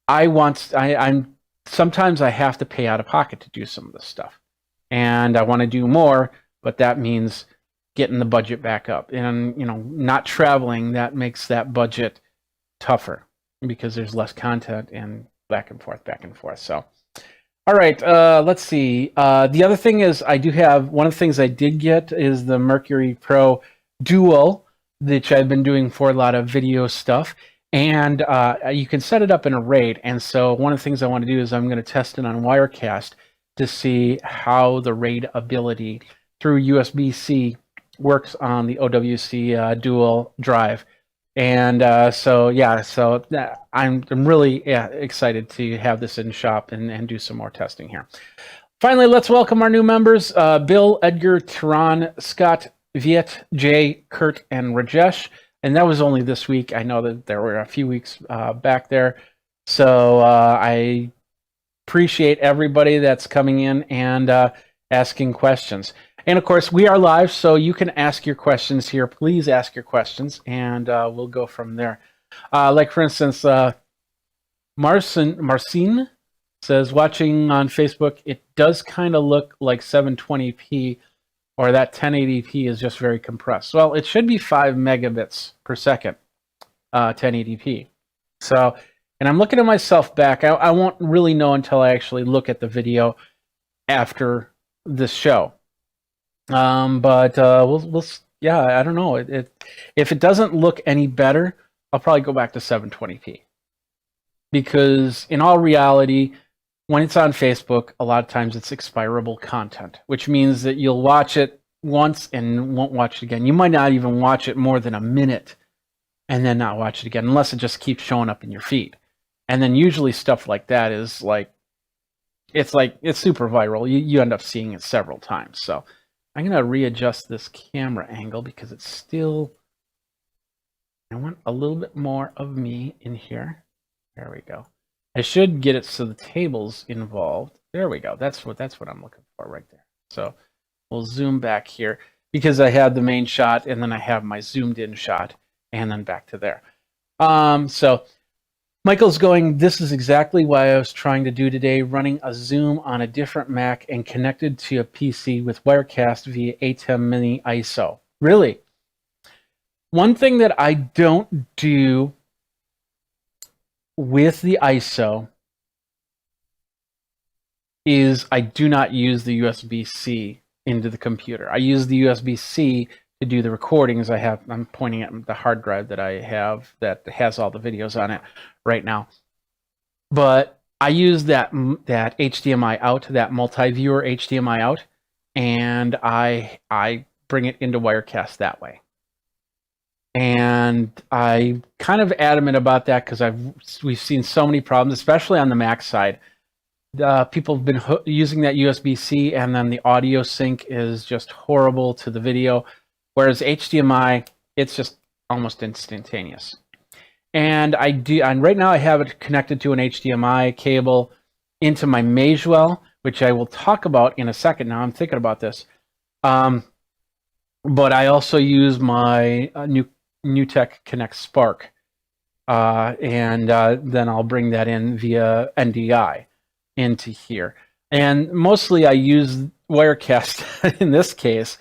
I'm sometimes I have to pay out of pocket to do some of this stuff, and I want to do more, but that means getting the budget back up, and not traveling. That makes that budget tougher because there's less content and back and forth. So, all right, let's see. The other thing is I do have, one of the things I did get is the Mercury Pro Dual, which I've been doing for a lot of video stuff. And you can set it up in a RAID. And so one of the things I want to do is I'm going to test it on Wirecast to see how the RAID ability through USB-C works on the OWC dual drive. And so I'm really excited to have this in shop and do some more testing here. Finally, let's welcome our new members, Bill, Edgar, Tehran, Scott, Viet, Jay, Kurt, and Rajesh. And that was only this week. I know that there were a few weeks back there. So I appreciate everybody that's coming in and asking questions. And of course, we are live, so you can ask your questions here. Please ask your questions, and we'll go from there. Like, for instance, Marcin says, watching on Facebook, it does kind of look like 720p, or that 1080p is just very compressed. Well, it should be 5 megabits per second, 1080p. So, and I'm looking at myself back. I won't really know until I actually look at the video after this show. But we'll yeah, I don't know. If it doesn't look any better, I'll probably go back to 720p. Because in all reality, when it's on Facebook, a lot of times it's expirable content, which means that you'll watch it once and won't watch it again. You might not even watch it more than a minute and then not watch it again, unless it just keeps showing up in your feed. And then usually stuff like that is it's super viral. You end up seeing it several times. So I'm going to readjust this camera angle because it's still, I want a little bit more of me in here. There we go. I should get it so the table's involved. There we go. That's what I'm looking for right there. So we'll zoom back here because I have the main shot and then I have my zoomed in shot and then back to there. So Michael's going, this is exactly what I was trying to do today, running a Zoom on a different Mac and connected to a PC with Wirecast via ATEM Mini ISO. Really? One thing that I don't do with the ISO is I do not use the USB-C into the computer. I use the USB-C to do the recordings. I'm pointing at the hard drive that I have that has all the videos on it right now. But I use that HDMI out, that multi-viewer HDMI out, and I bring it into Wirecast that way. And I kind of adamant about that because we've seen so many problems, especially on the Mac side. People have been using that USB-C, and then the audio sync is just horrible to the video. Whereas HDMI, it's just almost instantaneous. And right now I have it connected to an HDMI cable into my Magewell, which I will talk about in a second. Now I'm thinking about this. But I also use my NewTek Connect Spark. And then I'll bring that in via NDI into here. And mostly I use Wirecast in this case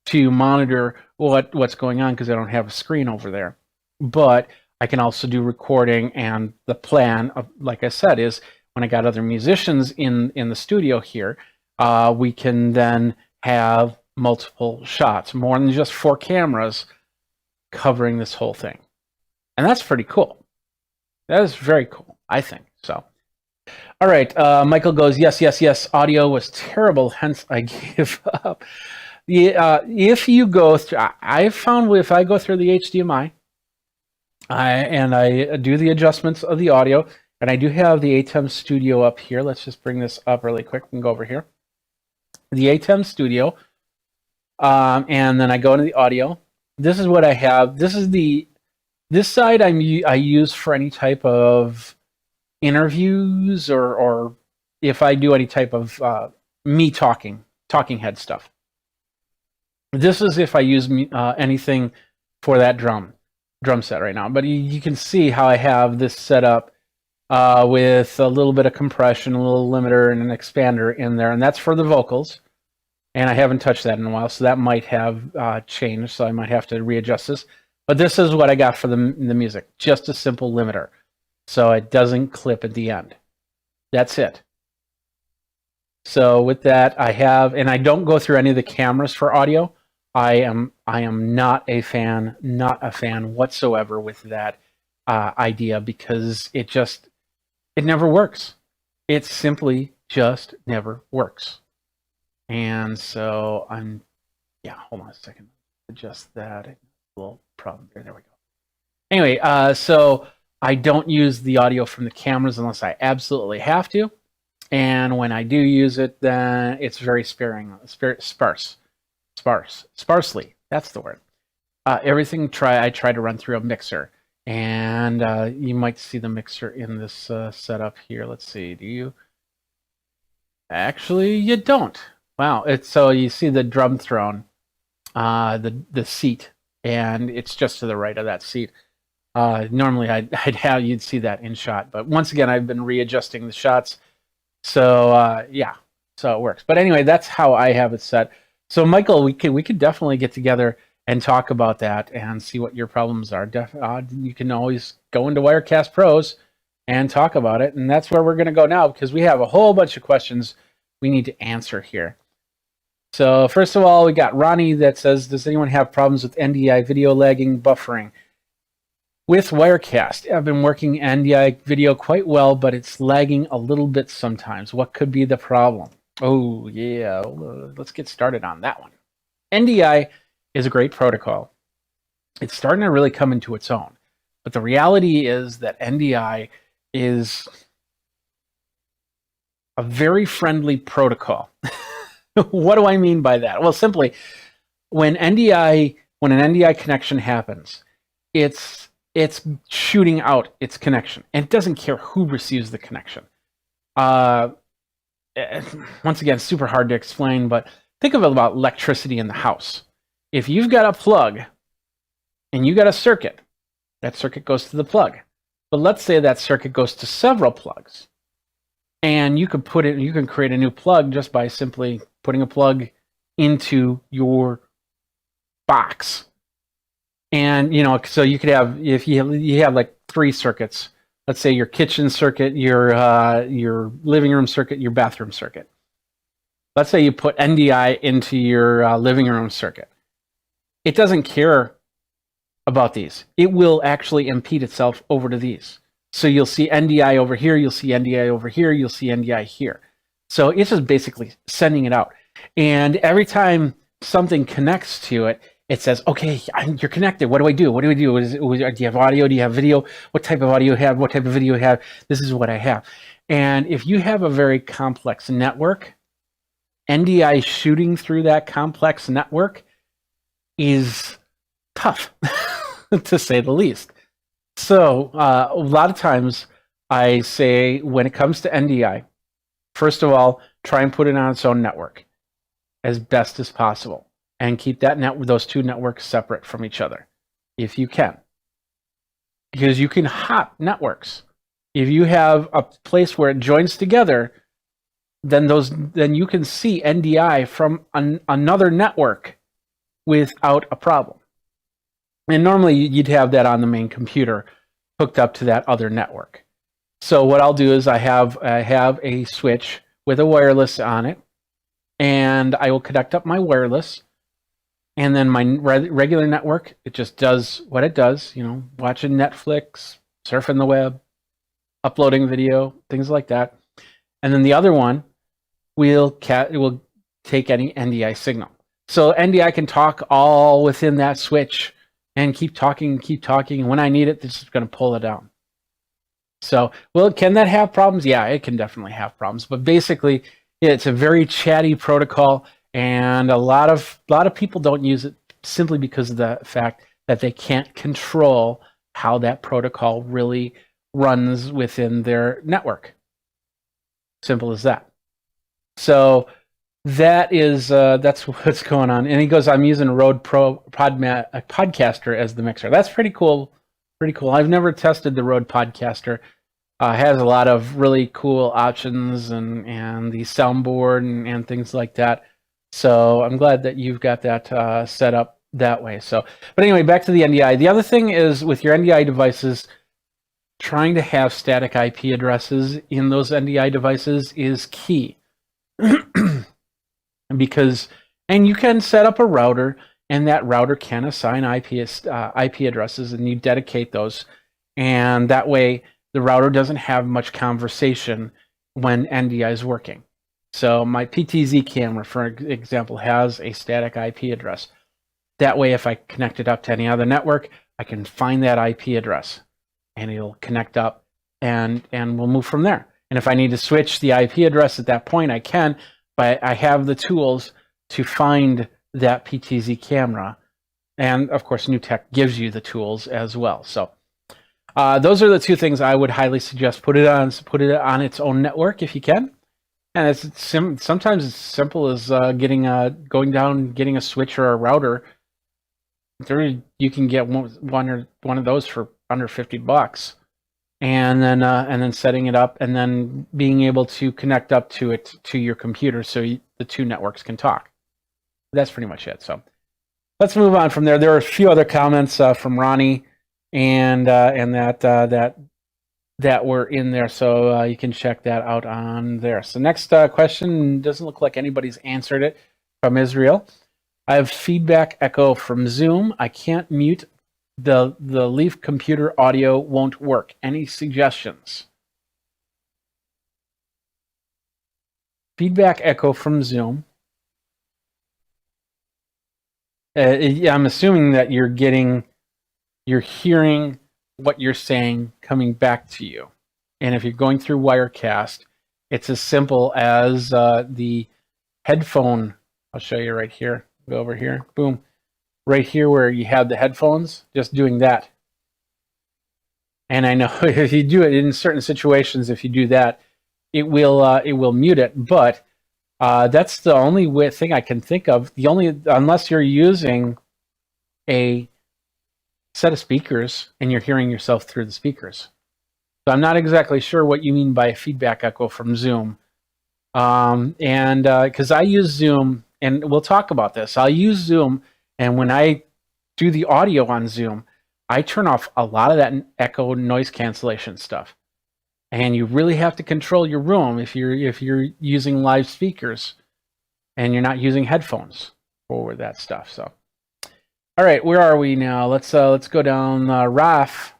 to monitor what's going on because I don't have a screen over there. But I can also do recording, and the plan, like I said, is when I got other musicians in the studio here, we can then have multiple shots, more than just 4 cameras covering this whole thing. And that's pretty cool. That is very cool, I think. So, all right. Michael goes, yes. Audio was terrible, hence I gave up. If you go through, I found if I go through the HDMI, and I do the adjustments of the audio, and I do have the ATEM Studio up here. Let's just bring this up really quick. We can go over here. The ATEM Studio, and then I go into the audio. This is what I have. This side I use for any type of interviews or if I do any type of me talking head stuff. This is if I use anything for that drum set right now. But you can see how I have this set up with a little bit of compression, a little limiter, and an expander in there, and that's for the vocals. And I haven't touched that in a while, so that might have changed, so I might have to readjust this. But this is what I got for the music, just a simple limiter, so it doesn't clip at the end. That's it. So with that, I have, and I don't go through any of the cameras for audio. I am not a fan whatsoever with that idea, because it never works. It simply just never works. And so hold on a second. Adjust that. A little problem there. There we go. Anyway, so I don't use the audio from the cameras unless I absolutely have to. And when I do use it, then it's very sparsely. That's the word. Everything I try to run through a mixer. And you might see the mixer in this setup here. Let's see. Do you? Actually, you don't. Wow. So you see the drum throne, the seat, and it's just to the right of that seat. Normally, I'd have you'd see that in shot, but once again, I've been readjusting the shots. So so it works. But anyway, that's how I have it set. So Michael, we could definitely get together and talk about that and see what your problems are. You can always go into Wirecast Pros and talk about it, and that's where we're going to go now, because we have a whole bunch of questions we need to answer here. So first of all, we got Ronnie that says, does anyone have problems with NDI video lagging buffering? With Wirecast, I've been working NDI video quite well, but it's lagging a little bit sometimes. What could be the problem? Oh, yeah. Let's get started on that one. NDI is a great protocol. It's starting to really come into its own. But the reality is that NDI is a very friendly protocol. What do I mean by that? Well, simply, when an NDI connection happens, it's shooting out its connection, and it doesn't care who receives the connection. Once again, super hard to explain, but think of it about electricity in the house. If you've got a plug and you got a circuit, that circuit goes to the plug. But let's say that circuit goes to several plugs, and you can create a new plug just by simply putting a plug into your box. And so you could have, if you have like 3 circuits, let's say your kitchen circuit, your living room circuit, your bathroom circuit. Let's say you put NDI into your living room circuit. It doesn't care about these. It will actually impede itself over to these. So you'll see NDI over here, you'll see NDI over here, you'll see NDI here. So it's just basically sending it out. And every time something connects to it, it says, okay, you're connected. What do I do? What do we do? Do you have audio? Do you have video? What type of audio you have? What type of video you have? This is what I have. And if you have a very complex network, NDI shooting through that complex network is tough, to say the least. So a lot of times I say, when it comes to NDI, first of all, try and put it on its own network as best as possible, and keep those 2 networks separate from each other, if you can. Because you can hot networks. If you have a place where it joins together, then you can see NDI from another network without a problem. And normally you'd have that on the main computer hooked up to that other network. So what I'll do is I have a switch with a wireless on it, and I will connect up my wireless, and then my regular network, it just does what it does, watching Netflix, surfing the web, uploading video, things like that. And then the other one will take any NDI signal. So NDI can talk all within that switch and keep talking. And when I need it, it's just going to pull it down. So, can that have problems? Yeah, it can definitely have problems. But basically, it's a very chatty protocol, and a lot of people don't use it simply because of the fact that they can't control how that protocol really runs within their network. Simple as that. So that's what's going on. And he goes, I'm using Rode Pro Podcaster as the mixer. That's pretty cool. Pretty cool. I've never tested the Rode Podcaster. Has a lot of really cool options and the soundboard and things like that. So I'm glad that you've got that set up that way. So, but anyway, back to the NDI. The other thing is with your NDI devices, trying to have static IP addresses in those NDI devices is key. Because, and you can set up a router, and that router can assign IP addresses, and you dedicate those, and that way the router doesn't have much conversation when NDI is working. So my PTZ camera, for example, has a static IP address. That way, if I connect it up to any other network, I can find that IP address, and it'll connect up, and we'll move from there. And if I need to switch the IP address at that point, I can, but I have the tools to find that PTZ camera. And of course, NewTek gives you the tools as well. So those are the two things I would highly suggest. Put it on its own network if you can. And sometimes it's simple as getting a switch or a router. You can get one of those for under $50. And then setting it up, and then being able to connect up to it to your computer, so the two networks can talk. That's pretty much it. So let's move on from there. There are a few other comments from Ronnie, and that were in there, so you can check that out on there. So next question, doesn't look like anybody's answered it, from Israel. I have feedback echo from Zoom. I can't mute. The Leaf computer audio won't work. Any suggestions? Feedback echo from Zoom. I'm assuming that you're hearing what you're saying coming back to you. And if you're going through Wirecast, it's as simple as the headphone. I'll show you right here. Go over here. Boom. Right here where you have the headphones, just doing that. And I know if you do it in certain situations, if you do that, it will mute it. But that's the only thing I can think of. Unless you're using a set of speakers and you're hearing yourself through the speakers. So I'm not exactly sure what you mean by feedback echo from Zoom. Because I use Zoom, and we'll talk about this. I'll use Zoom. And when I do the audio on Zoom, I turn off a lot of that echo noise cancellation stuff. And you really have to control your room if you're using live speakers and you're not using headphones for that stuff. So, all right, where are we now? Let's go down. Raf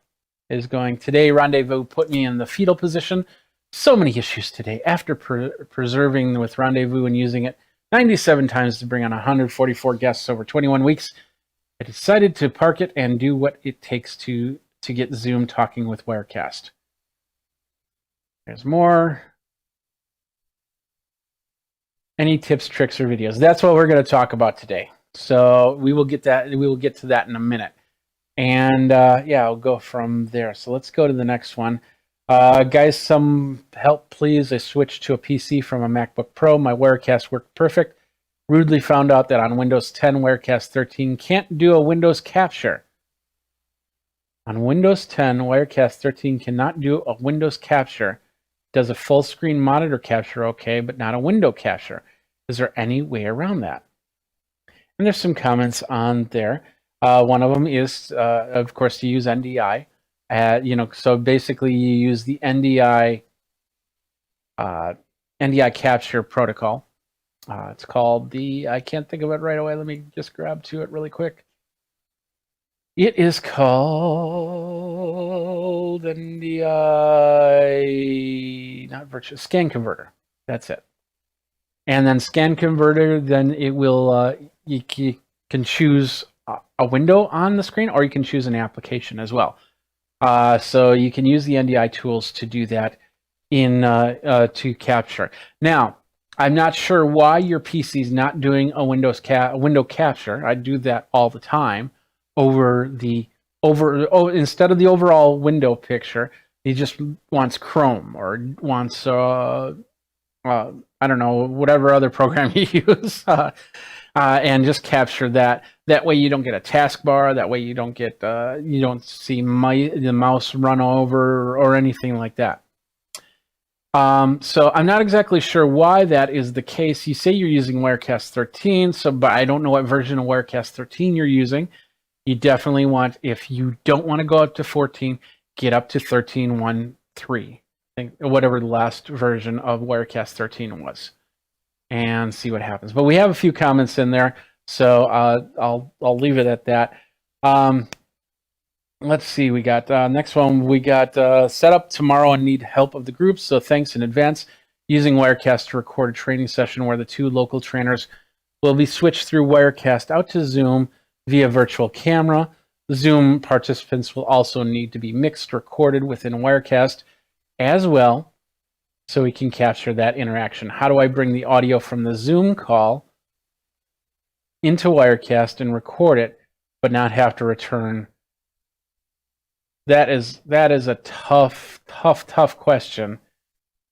is going, today Rendezvous put me in the fetal position. So many issues today. After preserving with Rendezvous and using it 97 times to bring on 144 guests over 21 weeks, I decided to park it and do what it takes to get Zoom talking with Wirecast. There's more. Any tips, tricks, or videos? That's what we're going to talk about today. So we will get to that in a minute. And I'll go from there. So let's go to the next one. Guys, some help, please. I switched to a PC from a MacBook Pro. My Wirecast worked perfect. Rudely found out that on Windows 10, Wirecast 13 can't do a Windows capture. On Windows 10, Wirecast 13 cannot do a Windows capture. Does a full screen monitor capture okay, but not a window capture. Is there any way around that? And there's some comments on there. One of them is, of course, to use NDI. So basically you use the NDI capture protocol. It's called I can't think of it right away. Let me just grab to it really quick. It is called NDI, not virtual, scan converter. That's it. And then scan converter, then it will, you can choose a window on the screen, or you can choose an application as well. So you can use the NDI tools to do that to capture. Now, I'm not sure why your PC is not doing a window capture. I do that all the time instead of the overall window picture. He just wants Chrome or wants I don't know, whatever other program you use, and just capture that. That way you don't get a taskbar. That way you don't get you don't see the mouse run over or anything like that. So I'm not exactly sure why that is the case. You say you're using Wirecast 13, but I don't know what version of Wirecast 13 you're using. You definitely want, if you don't want to go up to 14, get up to 13.1.3, whatever the last version of Wirecast 13 was, and see what happens. But we have a few comments in there, so I'll leave it at that. Let's see, we got next one. We got set up tomorrow and need help of the group, so thanks in advance. Using Wirecast to record a training session where the two local trainers will be switched through Wirecast out to Zoom via virtual camera. The Zoom participants will also need to be mixed, recorded within Wirecast as well, so we can capture that interaction. How do I bring the audio from the Zoom call into Wirecast and record it, but not have to return? That is a tough question,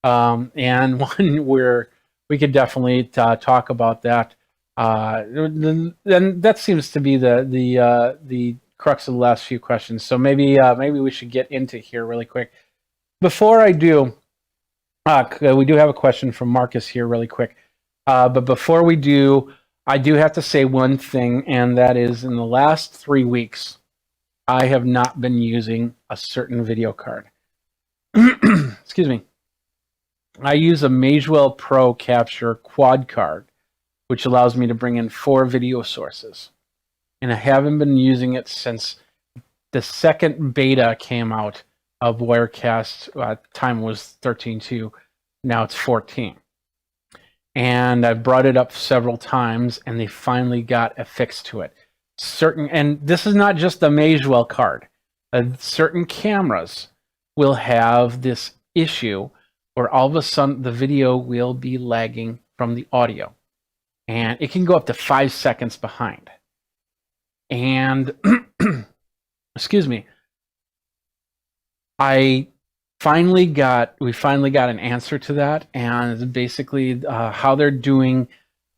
and one where we could definitely talk about that. And that seems to be the crux of the last few questions. So maybe we should get into here really quick. Before I do, we do have a question from Marcus here really quick. But before we do, I do have to say one thing, and that is in the last 3 weeks, I have not been using a certain video card. Excuse me. I use a Magewell Pro Capture quad card, which allows me to bring in 4 video sources. And I haven't been using it since the second beta came out of Wirecast. Time was 13.2. Now it's 14. And I've brought it up several times, and they finally got a fix to it. And this is not just the Magewell card. Certain cameras will have this issue where all of a sudden the video will be lagging from the audio, and it can go up to 5 seconds behind. And excuse me, we finally got an answer to that, and basically how they're doing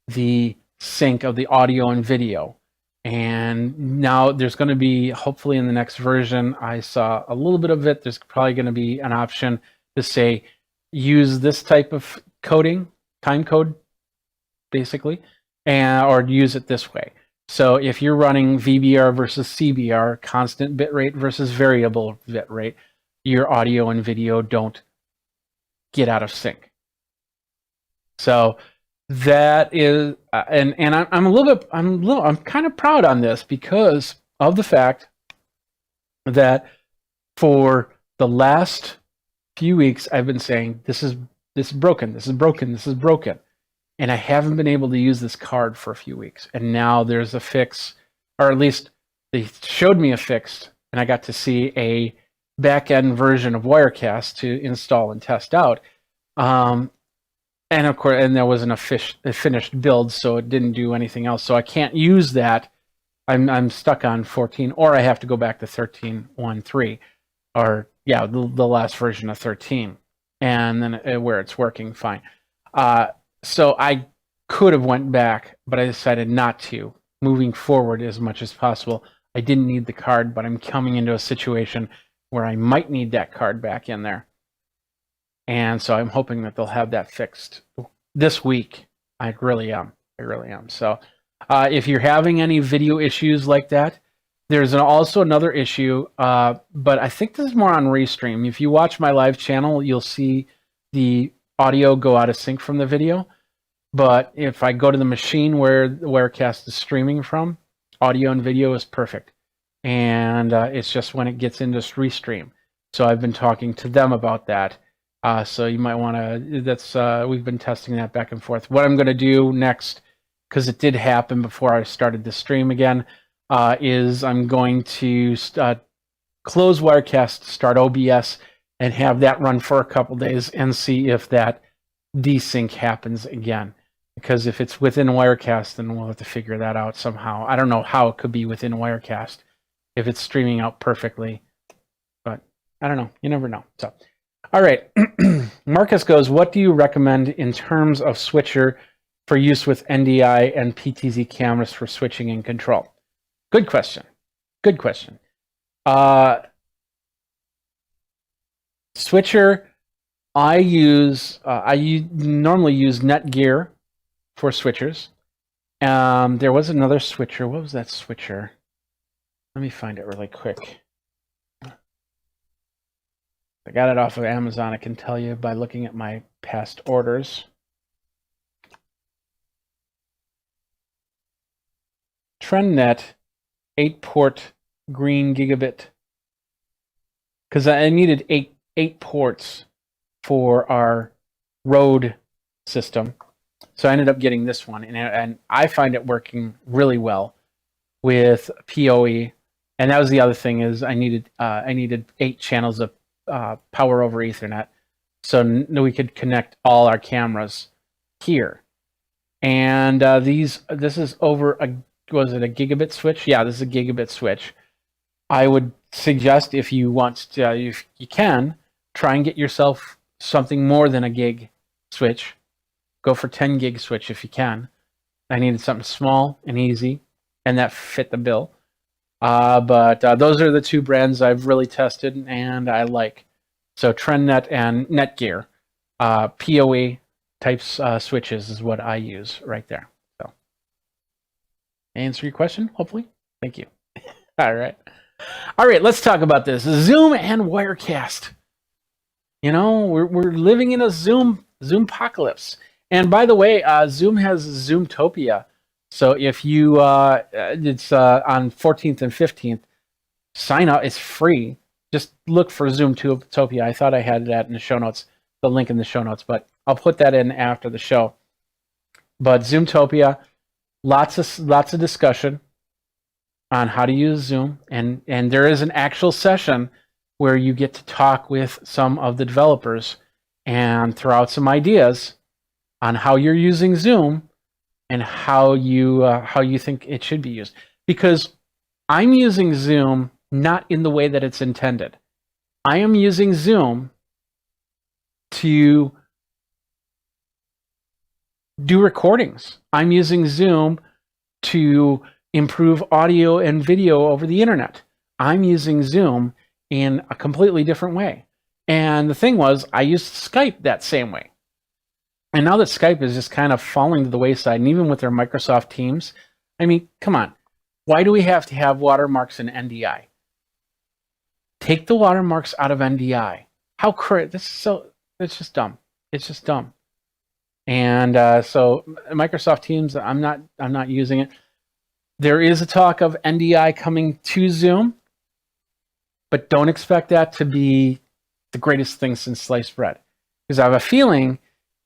the sync of the audio and video. And now there's going to be, hopefully in the next version, I saw a little bit of it, there's probably going to be an option to say, use this type of coding, time code, basically, or use it this way. So if you're running VBR versus CBR, constant bitrate versus variable bitrate, your audio and video don't get out of sync. So that is, and I'm kind of proud on this because of the fact that for the last few weeks I've been saying this is broken, and I haven't been able to use this card for a few weeks. And now there's a fix, or at least they showed me a fix, and I got to see a back-end version of Wirecast to install and test out. And of course, there wasn't a finished build, so it didn't do anything else. So I can't use that. I'm stuck on 14, or I have to go back to 13.1.3, or yeah, the last version of 13, and then where it's working fine. So I could have went back, but I decided not to. Moving forward as much as possible, I didn't need the card, but I'm coming into a situation where I might need that card back in there. And so I'm hoping that they'll have that fixed this week. I really am. So if you're having any video issues like that, There's also another issue, but I think this is more on Restream. If you watch my live channel, you'll see the audio go out of sync from the video. But if I go to the machine where the Wirecast is streaming from, audio and video is perfect. And it's just when it gets into Restream. So I've been talking to them about that. So you might want to, we've been testing that back and forth. What I'm going to do next, because it did happen before I started the stream again, is I'm going to close Wirecast, start OBS, and have that run for a couple days and see if that desync happens again. Because if it's within Wirecast, then we'll have to figure that out somehow. I don't know how it could be within Wirecast if it's streaming out perfectly, but I don't know. You never know. So, all right. Marcus goes, what do you recommend in terms of switcher for use with NDI and PTZ cameras for switching and control? Good question. Good question. Switcher, I normally use Netgear for switchers. There was another switcher. What was that switcher? Let me find it really quick. I got it off of Amazon. I can tell you by looking at my past orders. TrendNet 8-port green gigabit. Because I needed eight ports for our road system. So I ended up getting this one, and I find it working really well with PoE. And that was the other thing, is I needed 8 channels of power over Ethernet, so we could connect all our cameras here. And this is over was it a gigabit switch? Yeah, this is a gigabit switch. I would suggest, if you want to, if you can, try and get yourself something more than a gig switch. Go for 10 gig switch if you can. I needed something small and easy, and that fit the bill. But those are the two brands I've really tested and I like. So TrendNet and Netgear, PoE types switches is what I use right there. So, answer your question, hopefully. Thank you. All right, let's talk about this Zoom and Wirecast. You know, we're living in a Zoom apocalypse. And by the way, Zoom has Zoomtopia. So if you, it's on 14th and 15th, sign up. It's free. Just look for Zoomtopia. I thought I had that in the show notes, the link in the show notes, but I'll put that in after the show. But Zoomtopia, lots of discussion on how to use Zoom, and there is an actual session where you get to talk with some of the developers and throw out some ideas on how you're using Zoom and how you think it should be used. Because I'm using Zoom not in the way that it's intended. I am using Zoom to do recordings. I'm using Zoom to improve audio and video over the internet. I'm using Zoom in a completely different way. And the thing was, I used Skype that same way. And now that Skype is just kind of falling to the wayside, and even with their Microsoft Teams, I mean, come on. Why do we have to have watermarks in NDI? Take the watermarks out of NDI. It's just dumb. It's just dumb. And so Microsoft Teams, I'm not using it. There is a talk of NDI coming to Zoom, but don't expect that to be the greatest thing since sliced bread. Because I have a feeling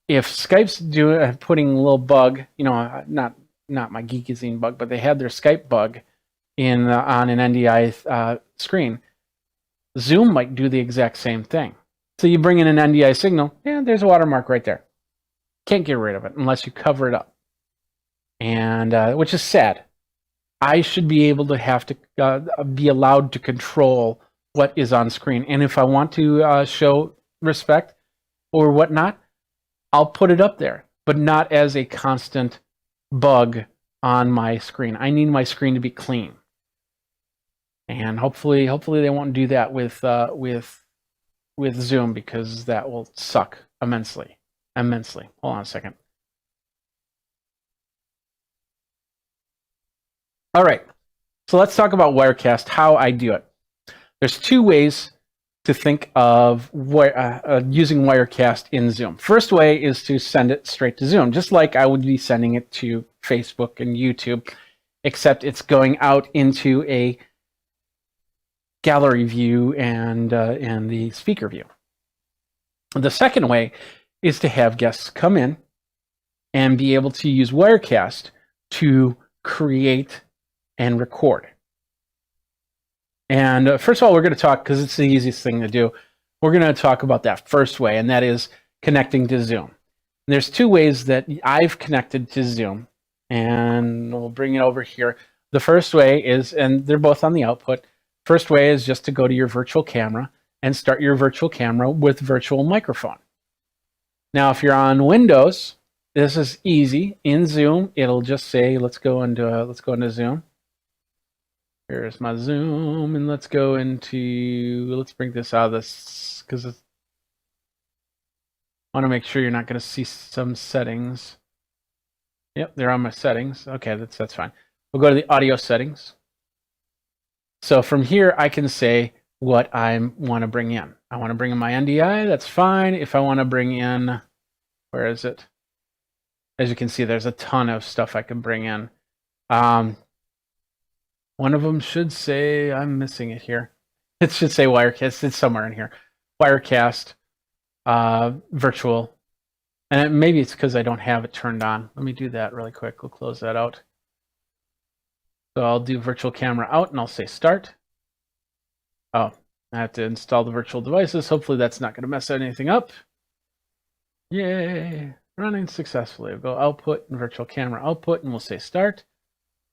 if Skype's putting a little bug, you know, not my Geekazine bug, but they had their Skype bug on an NDI screen, Zoom might do the exact same thing. So you bring in an NDI signal, yeah, there's a watermark right there. Can't get rid of it unless you cover it up, and which is sad. I should be able to have to be allowed to control what is on screen, and if I want to show respect or whatnot, I'll put it up there, but not as a constant bug on my screen. I need my screen to be clean, and hopefully they won't do that with Zoom, because that will suck immensely. Hold on a second. All right. So let's talk about Wirecast, how I do it. There's two ways to think of using Wirecast in Zoom. First way is to send it straight to Zoom, just like I would be sending it to Facebook and YouTube, except it's going out into a gallery view and the speaker view. The second way is to have guests come in and be able to use Wirecast to create and record. And first of all, we're going to talk, because it's the easiest thing to do, we're going to talk about that first way, and that is connecting to Zoom. And there's two ways that I've connected to Zoom, and we'll bring it over here. The first way is, and they're both on the output, first way is just to go to your virtual camera and start your virtual camera with virtual microphone. Now, if you're on Windows, this is easy. In Zoom, it'll just say, let's go into Zoom. Here's my Zoom, and let's bring this out of this, because I want to make sure you're not going to see some settings. Yep, they're on my settings. Okay, that's fine. We'll go to the audio settings. So from here, I can say what I want to bring in. I want to bring in my NDI, that's fine. If I want to bring in, where is it? As you can see, there's a ton of stuff I can bring in. One of them should say, I'm missing it here. It should say Wirecast. It's somewhere in here. Wirecast, virtual. And maybe it's because I don't have it turned on. Let me do that really quick. We'll close that out. So I'll do virtual camera out, and I'll say start. Oh, I have to install the virtual devices. Hopefully that's not going to mess anything up. Yay. Running successfully. We'll go output and virtual camera output, and we'll say start.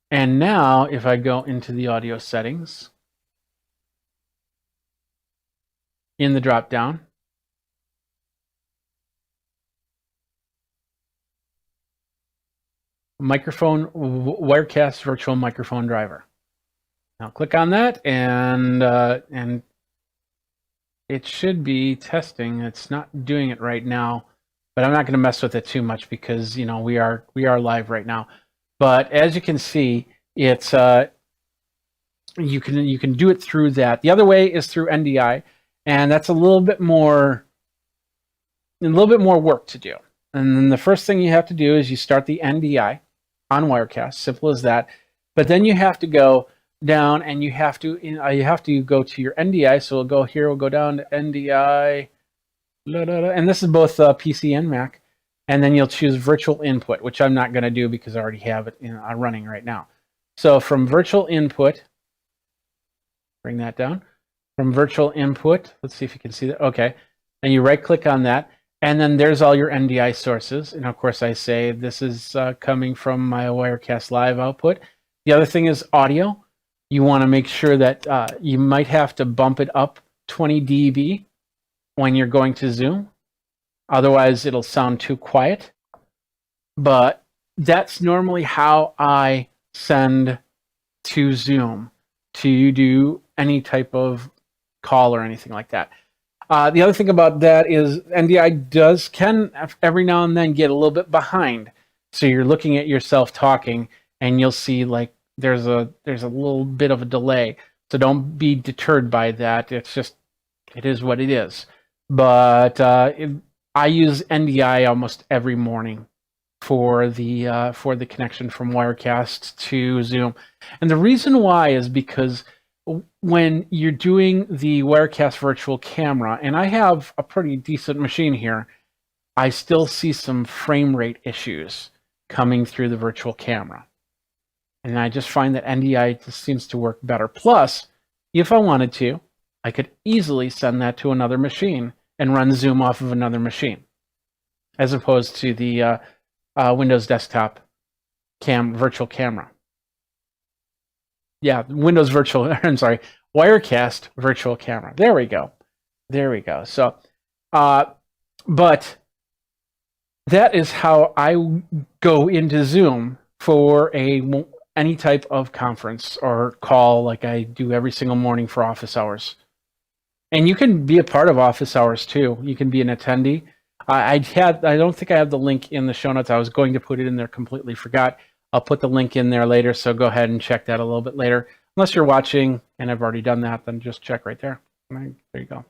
And now, if I go into the audio settings, in the drop down, microphone, Wirecast virtual microphone driver. Now click on that, and it should be testing. It's not doing it right now, but I'm not going to mess with it too much because we are live right now. But as you can see, it's you can do it through that. The other way is through NDI, and that's a little bit more work to do. And then the first thing you have to do is you start the NDI on Wirecast, simple as that. But then you have to go down and you have to go to your NDI. So we'll go here, we'll go down to NDI, and this is both PC and Mac. And then you'll choose virtual input, which I'm not going to do because I already have it running right now. So from virtual input, bring that down. From virtual input, let's see if you can see that. Okay. And you right click on that. And then there's all your NDI sources. And of course I say this is coming from my Wirecast Live output. The other thing is audio. You want to make sure that you might have to bump it up 20 dB when you're going to Zoom. Otherwise, it'll sound too quiet. But that's normally how I send to Zoom to do any type of call or anything like that. The other thing about that is NDI can every now and then get a little bit behind. So you're looking at yourself talking, and you'll see like there's a little bit of a delay. So don't be deterred by that. It is what it is. But I use NDI almost every morning for the connection from Wirecast to Zoom. And the reason why is because when you're doing the Wirecast virtual camera, and I have a pretty decent machine here, I still see some frame rate issues coming through the virtual camera. And I just find that NDI just seems to work better. Plus, if I wanted to, I could easily send that to another machine and run Zoom off of another machine, as opposed to the Windows desktop virtual camera. Yeah, Windows virtual, I'm sorry, Wirecast virtual camera. There we go. So, but that is how I go into Zoom for any type of conference or call like I do every single morning for office hours. And you can be a part of office hours too. You can be an attendee. I don't think I have the link in the show notes. I was going to put it in there, completely forgot. I'll put the link in there later, so go ahead and check that a little bit later. unless you're watching and I've already done that, then just check right there. There you go.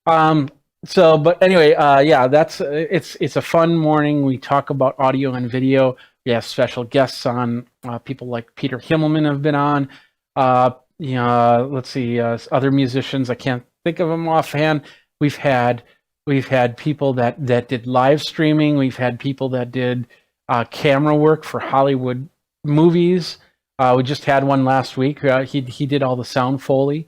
But anyway, yeah, it's a fun morning. We talk about audio and video. We have special guests on. People like Peter Himmelman have been on. Let's see, other musicians. I can't think of them offhand. We've had people that did live streaming. We've had people that did camera work for Hollywood movies. We just had one last week. He did all the sound Foley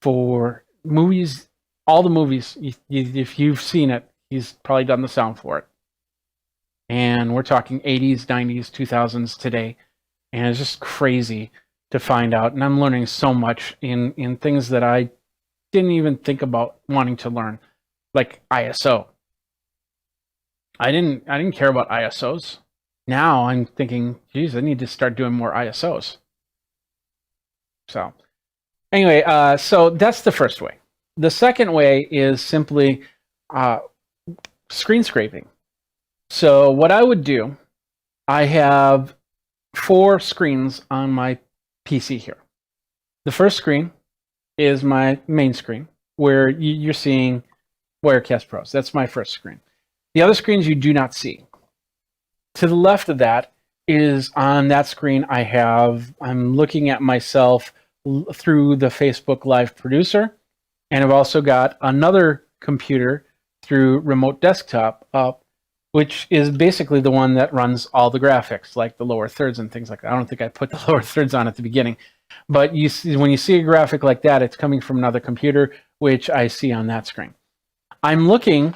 for movies. All the movies, if you've seen it, he's probably done the sound for it. And we're talking 80s, 90s, 2000s today. And it's just crazy to find out. And I'm learning so much in things that I didn't even think about wanting to learn, like ISO. I didn't care about ISOs. Now I'm thinking, geez, I need to start doing more ISOs. So anyway, so that's the first way. The second way is simply screen scraping. So what I would do, I have 4 screens on my PC here. The first screen is my main screen, where you're seeing Wirecast Pros. That's my first screen. The other screens you do not see. To the left of that is, on that screen, I'm looking at myself through the Facebook Live Producer. And I've also got another computer through Remote Desktop up, which is basically the one that runs all the graphics, like the lower thirds and things like that. I don't think I put the lower thirds on at the beginning. But you see, when you see a graphic like that, it's coming from another computer, which I see on that screen. I'm looking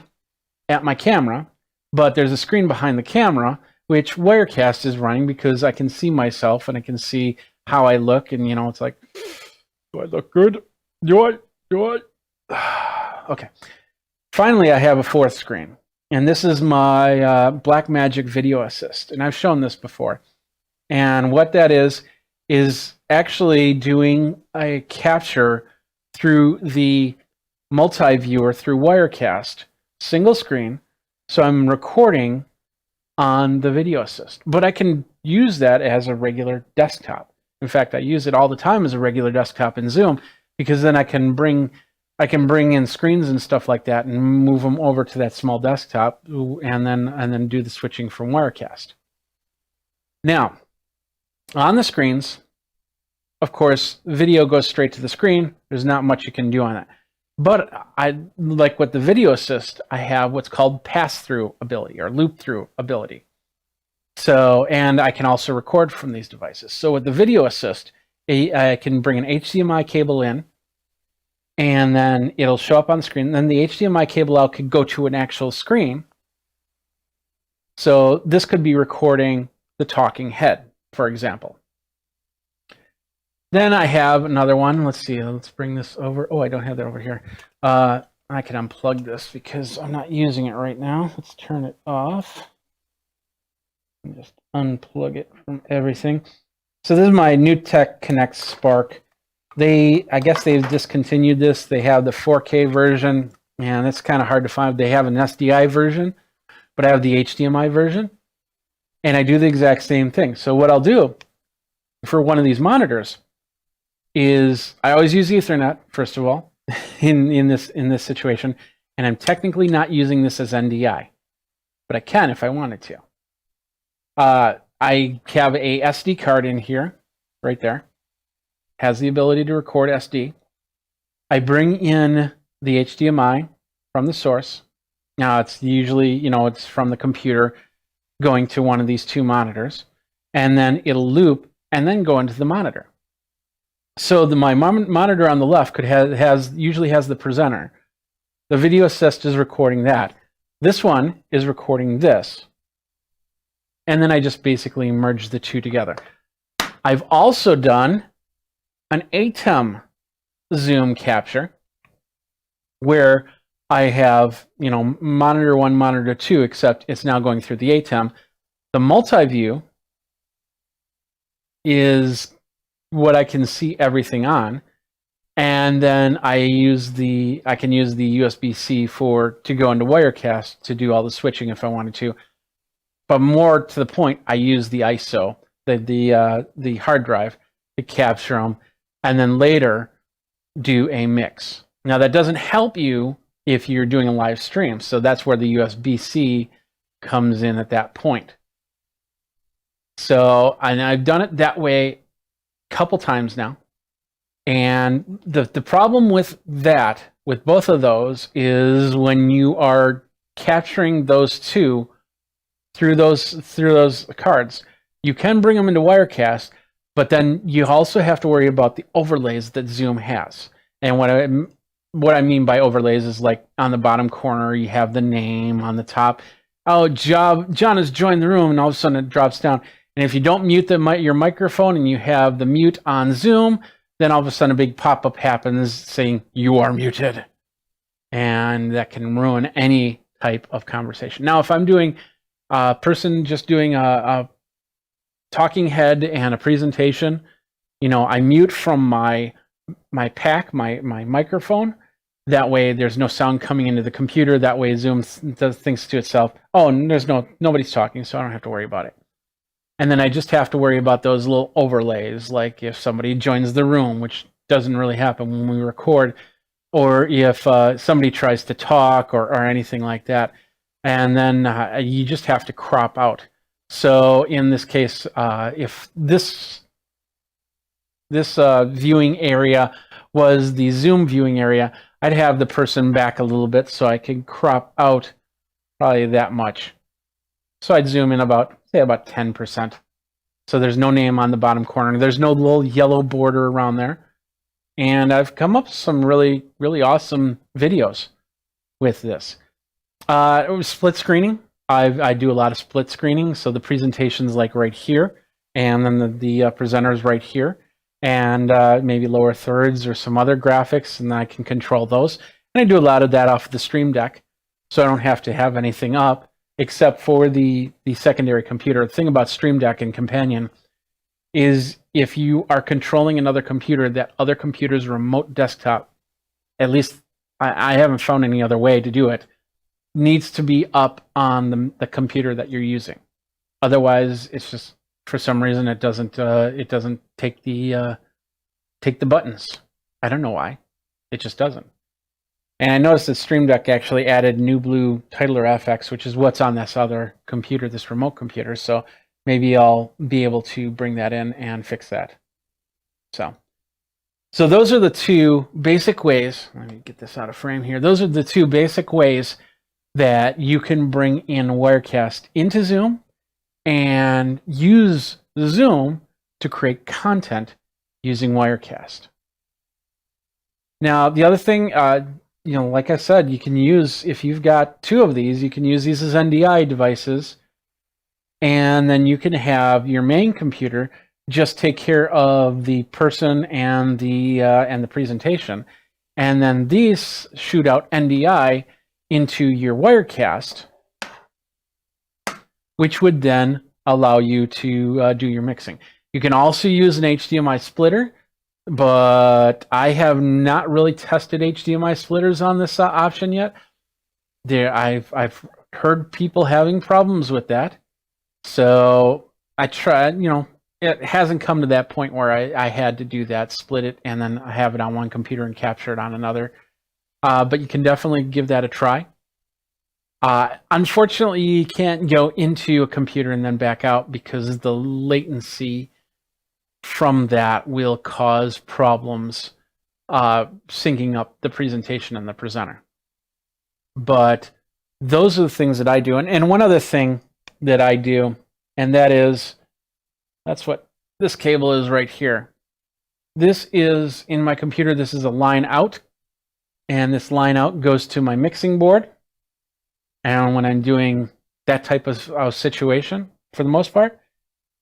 at my camera, but there's a screen behind the camera, which Wirecast is running, because I can see myself and I can see how I look. And, it's like, do I look good? Do I? Okay. Finally, I have a 4th screen, and this is my Blackmagic Video Assist, and I've shown this before. And what that is actually doing a capture through the multi-viewer through Wirecast, single screen. So I'm recording on the Video Assist, but I can use that as a regular desktop. In fact, I use it all the time as a regular desktop in Zoom, because then I can bring in screens and stuff like that and move them over to that small desktop, and then do the switching from Wirecast. Now, on the screens, of course, video goes straight to the screen. There's not much you can do on it. But I like with the Video Assist, I have what's called pass-through ability or loop-through ability. So, and I can also record from these devices. So with the Video Assist, I can bring an HDMI cable in, and then it'll show up on the screen. Then the HDMI cable out could go to an actual screen. So this could be recording the talking head, for example. Then I have another one. Let's see. Let's bring this over. Oh, I don't have that over here. I can unplug this because I'm not using it right now. Let's turn it off. And just unplug it from everything. So this is my NewTek Connect Spark. I guess they've discontinued this. They have the 4K version, and it's kind of hard to find. They have an SDI version, but I have the HDMI version, and I do the exact same thing. So what I'll do for one of these monitors is I always use Ethernet, first of all, in this situation, and I'm technically not using this as NDI, but I can if I wanted to. I have a SD card in here, right there. Has the ability to record SD. I bring in the HDMI from the source. Now it's usually, it's from the computer going to one of these 2 monitors, and then it'll loop and then go into the monitor. So my monitor on the left usually has the presenter. The Video Assist is recording that. This one is recording this. And then I just basically merge the 2 together. I've also done an ATEM Zoom capture where I have, monitor 1, monitor 2, except it's now going through the ATEM. The multi-view is what I can see everything on, and then I can use the USB-C to go into Wirecast to do all the switching if I wanted to. But more to the point, I use the ISO, the hard drive, to capture them. and then later do a mix. Now that doesn't help you if you're doing a live stream. So that's where the USB-C comes in at that point. So, and I've done it that way a couple times now. And the problem with that, with both of those, is when you are capturing those two through those cards, you can bring them into Wirecast, but then you also have to worry about the overlays that Zoom has. And what I mean by overlays is like on the bottom corner, you have the name. On the top, oh, John has joined the room, and all of a sudden it drops down. And if you don't mute your microphone and you have the mute on Zoom, then all of a sudden a big pop-up happens saying you are muted. And that can ruin any type of conversation. Now, if I'm doing a person just doing a talking head and a presentation, I mute from my pack, my microphone. That way there's no sound coming into the computer. That way Zoom thinks to itself, oh, and nobody's talking, so I don't have to worry about it. And then I just have to worry about those little overlays, like if somebody joins the room, which doesn't really happen when we record, or if somebody tries to talk or anything like that. And then you just have to crop out. So in this case, if this viewing area was the Zoom viewing area, I'd have the person back a little bit so I could crop out probably that much. So I'd zoom in about 10%. So there's no name on the bottom corner. There's no little yellow border around there. And I've come up with some really, really awesome videos with this. Split screening. I do a lot of split screening. So the presentation's like right here, and then the presenter's right here, and maybe lower thirds or some other graphics, and I can control those. And I do a lot of that off the Stream Deck, so I don't have to have anything up except for the secondary computer. The thing about Stream Deck and Companion is if you are controlling another computer, that other computer's remote desktop, at least I haven't found any other way to do it, needs to be up on the computer that you're using. Otherwise, it's just, for some reason, it doesn't take the buttons. I don't know why. It just doesn't. And I noticed that Stream Deck actually added New Blue Titler FX, which is what's on this other computer, this remote computer. So maybe I'll be able to bring that in and fix that. So those are the two basic ways. Let me get this out of frame here. Those are the two basic ways that you can bring in Wirecast into Zoom and use Zoom to create content using Wirecast. Now, the other thing, like I said, you can use, if you've got two of these, you can use these as NDI devices, and then you can have your main computer just take care of the person and the presentation, and then these shoot out NDI into your Wirecast, which would then allow you to do your mixing. You can also use an HDMI splitter, but I have not really tested HDMI splitters on this option yet. I've heard people having problems with that, so I tried. It hasn't come to that point where I had to do that, split it, and then have it on one computer and capture it on another. But you can definitely give that a try. Unfortunately, you can't go into a computer and then back out because the latency from that will cause problems syncing up the presentation and the presenter. But those are the things that I do. And one other thing that I do, and that's what this cable is right here. This is, in my computer, this is a line out. And this line out goes to my mixing board. And when I'm doing that type of situation, for the most part,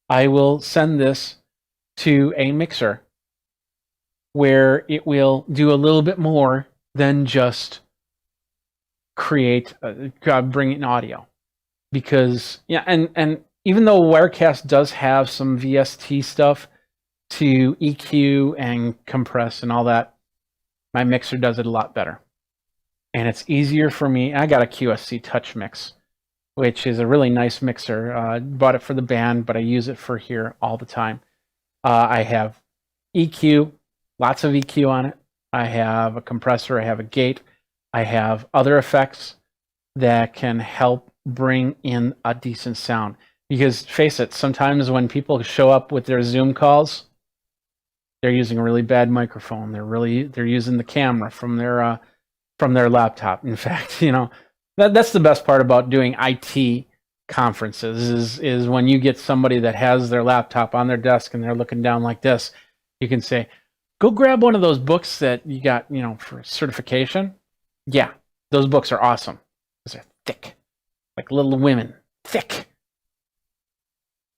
I will send this to a mixer where it will do a little bit more than just bring in audio. Because, and even though Wirecast does have some VST stuff to EQ and compress and all that, my mixer does it a lot better. And it's easier for me. I got a QSC Touch Mix, which is a really nice mixer. Bought it for the band, but I use it for here all the time. I have EQ, lots of EQ on it. I have a compressor, I have a gate, I have other effects that can help bring in a decent sound. Because face it, sometimes when people show up with their Zoom calls, they're using a really bad microphone. They're using the camera from their laptop. In fact, that's the best part about doing IT conferences is when you get somebody that has their laptop on their desk and they're looking down like this. You can say, go grab one of those books that you got, for certification. Yeah, those books are awesome. They're thick, like Little Women, thick.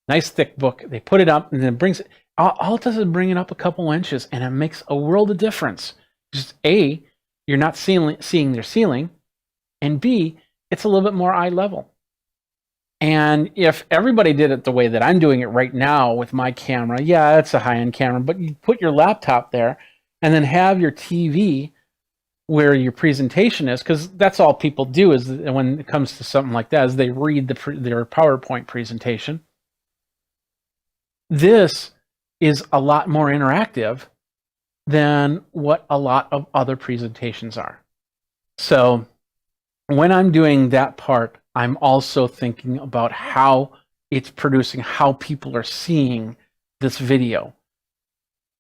Nice thick book. They put it up and then it brings it. All it does is bring it up a couple inches, and it makes a world of difference. Just A, you're not seeing their ceiling, and B, it's a little bit more eye level. And if everybody did it the way that I'm doing it right now with my camera, yeah, it's a high-end camera, but you put your laptop there and then have your TV where your presentation is, because that's all people do is when it comes to something like that, is they read their PowerPoint presentation. This is a lot more interactive than what a lot of other presentations are. So when I'm doing that part, I'm also thinking about how it's producing, how people are seeing this video.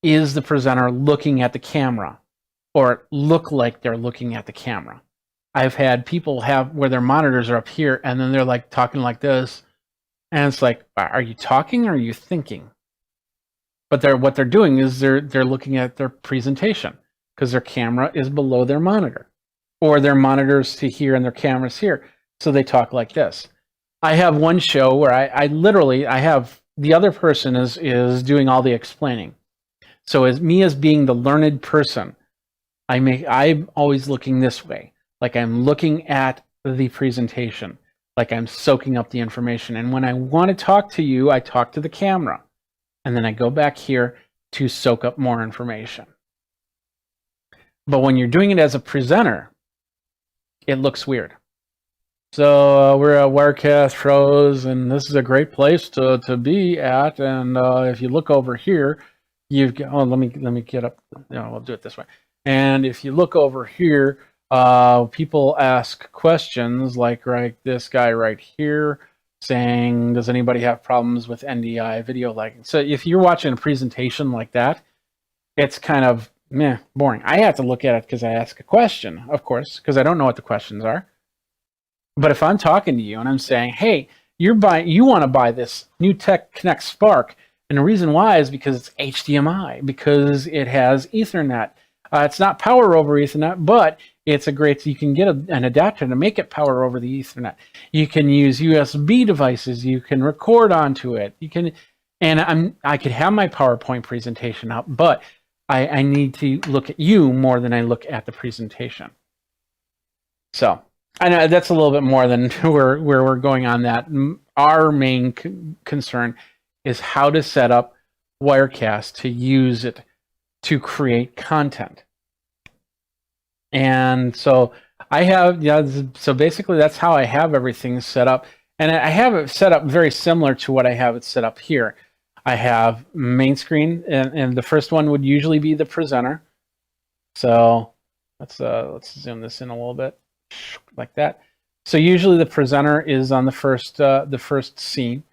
Is the presenter looking at the camera or look like they're looking at the camera? I've had people have where their monitors are up here and then they're like talking like this. And it's like, are you talking or are you thinking? But what they're doing is they're looking at their presentation because their camera is below their monitor, or their monitors to here and their cameras here. So they talk like this. I have one show where I have the other person is doing all the explaining. So as being the learned person, I'm always looking this way, like I'm looking at the presentation, like I'm soaking up the information. And when I want to talk to you, I talk to the camera. And then I go back here to soak up more information. But when you're doing it as a presenter, it looks weird. So we're at Wirecast Pros, and this is a great place to be at. And if you look over here, you've got, let me get up. We'll do it this way. And if you look over here, people ask questions like this guy right here, saying, does anybody have problems with NDI video lagging? So if you're watching a presentation like that, it's kind of boring. I have to look at it because I ask a question, of course, because I don't know what the questions are. But if I'm talking to you and I'm saying, hey, you want to buy this new Tech Connect Spark, and the reason why is because it's HDMI, because it has Ethernet. It's not power over Ethernet, but it's you can get an adapter to make it power over the Ethernet. You can use USB devices. You can record onto it. I could have my PowerPoint presentation up, but I need to look at you more than I look at the presentation. So I know that's a little bit more than where we're going on that. Our main concern is how to set up Wirecast to use it to create content. And so I have, so basically that's how I have everything set up. And I have it set up very similar to what I have it set up here. I have main screen, and the first one would usually be the presenter. So let's zoom this in a little bit, like that. So usually the presenter is on the first scene.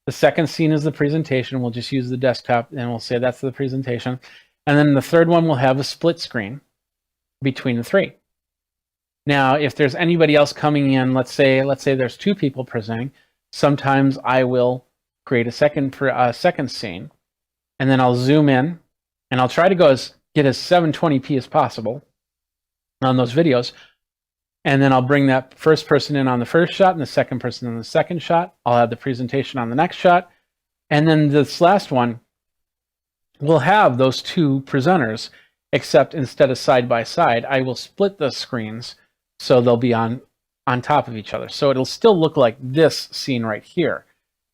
The second scene is the presentation. We'll just use the desktop and we'll say that's the presentation. And then the third one will have a split screen between the three. Now, if there's anybody else coming in, let's say there's two people presenting, sometimes I will create a second scene, and then I'll zoom in, and I'll try to get as 720p as possible on those videos, and then I'll bring that first person in on the first shot and the second person in the second shot. I'll have the presentation on the next shot, and then this last one will have those two presenters, except instead of side by side, I will split the screens so they'll be on top of each other. So it'll still look like this scene right here,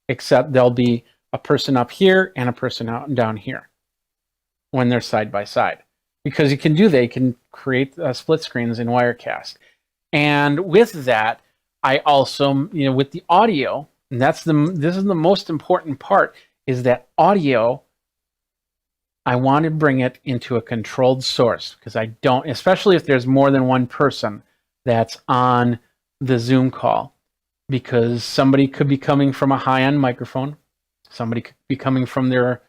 except there'll be a person up here and a person out and down here when they're side by side. Because you can do that, you can create split screens in Wirecast. And with that, I also, with the audio, and this is the most important part, is that audio I want to bring it into a controlled source because I don't, especially if there's more than one person that's on the Zoom call, because somebody could be coming from a high-end microphone, somebody could be coming from their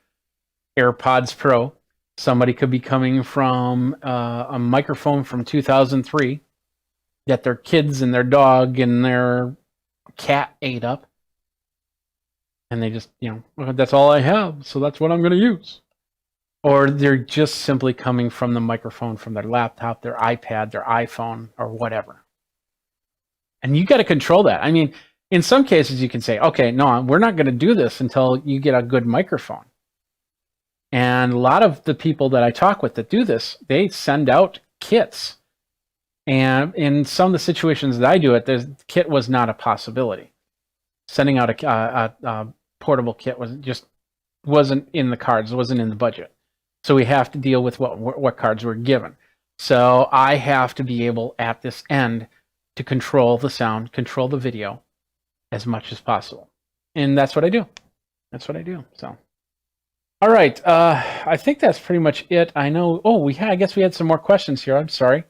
AirPods Pro, somebody could be coming from a microphone from 2003 that their kids and their dog and their cat ate up, and they just, well, that's all I have, so that's what I'm going to use. Or they're just simply coming from the microphone from their laptop, their iPad, their iPhone, or whatever. And you got to control that. I mean, in some cases, you can say, okay, no, we're not going to do this until you get a good microphone. And a lot of the people that I talk with that do this, they send out kits. And in some of the situations that I do it, the kit was not a possibility. Sending out a portable kit wasn't in the cards, wasn't in the budget. So we have to deal with what cards we're given. So I have to be able at this end to control the sound, control the video as much as possible. And that's what I do. So, all right. I think that's pretty much it. I know. Oh, I guess we had some more questions here. I'm sorry.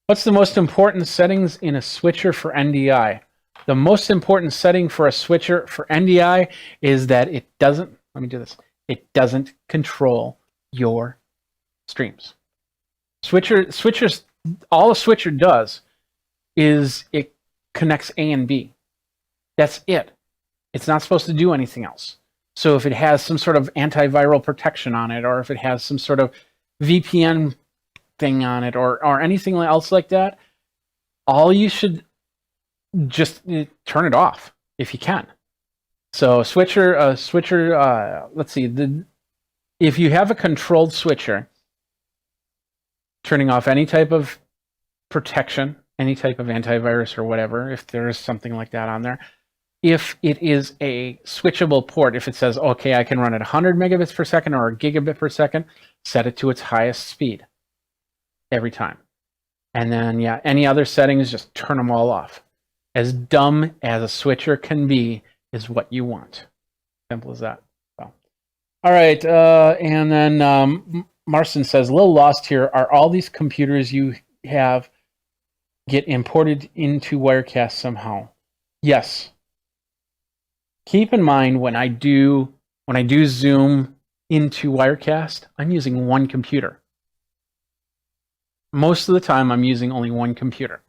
What's the most important settings in a switcher for NDI? The most important setting for a switcher for NDI is that it doesn't, let me do this, it doesn't control your streams. Switchers, all a switcher does is it connects A and B. That's it. It's not supposed to do anything else. So if it has some sort of antiviral protection on it, or if it has some sort of VPN thing on it, or anything else like that, all you should just turn it off if you can. So switcher, let's see, if you have a controlled switcher, turning off any type of protection, any type of antivirus or whatever, if there is something like that on there, if it is a switchable port, if it says, okay, I can run at 100 megabits per second or a gigabit per second, set it to its highest speed every time. And then, any other settings, just turn them all off. As dumb as a switcher can be is what you want. Simple as that. So, all right. And then Marston says, a little lost here. Are all these computers you have get imported into Wirecast somehow? Yes. Keep in mind when I do Zoom into Wirecast, I'm using one computer. Most of the time, I'm using only one computer.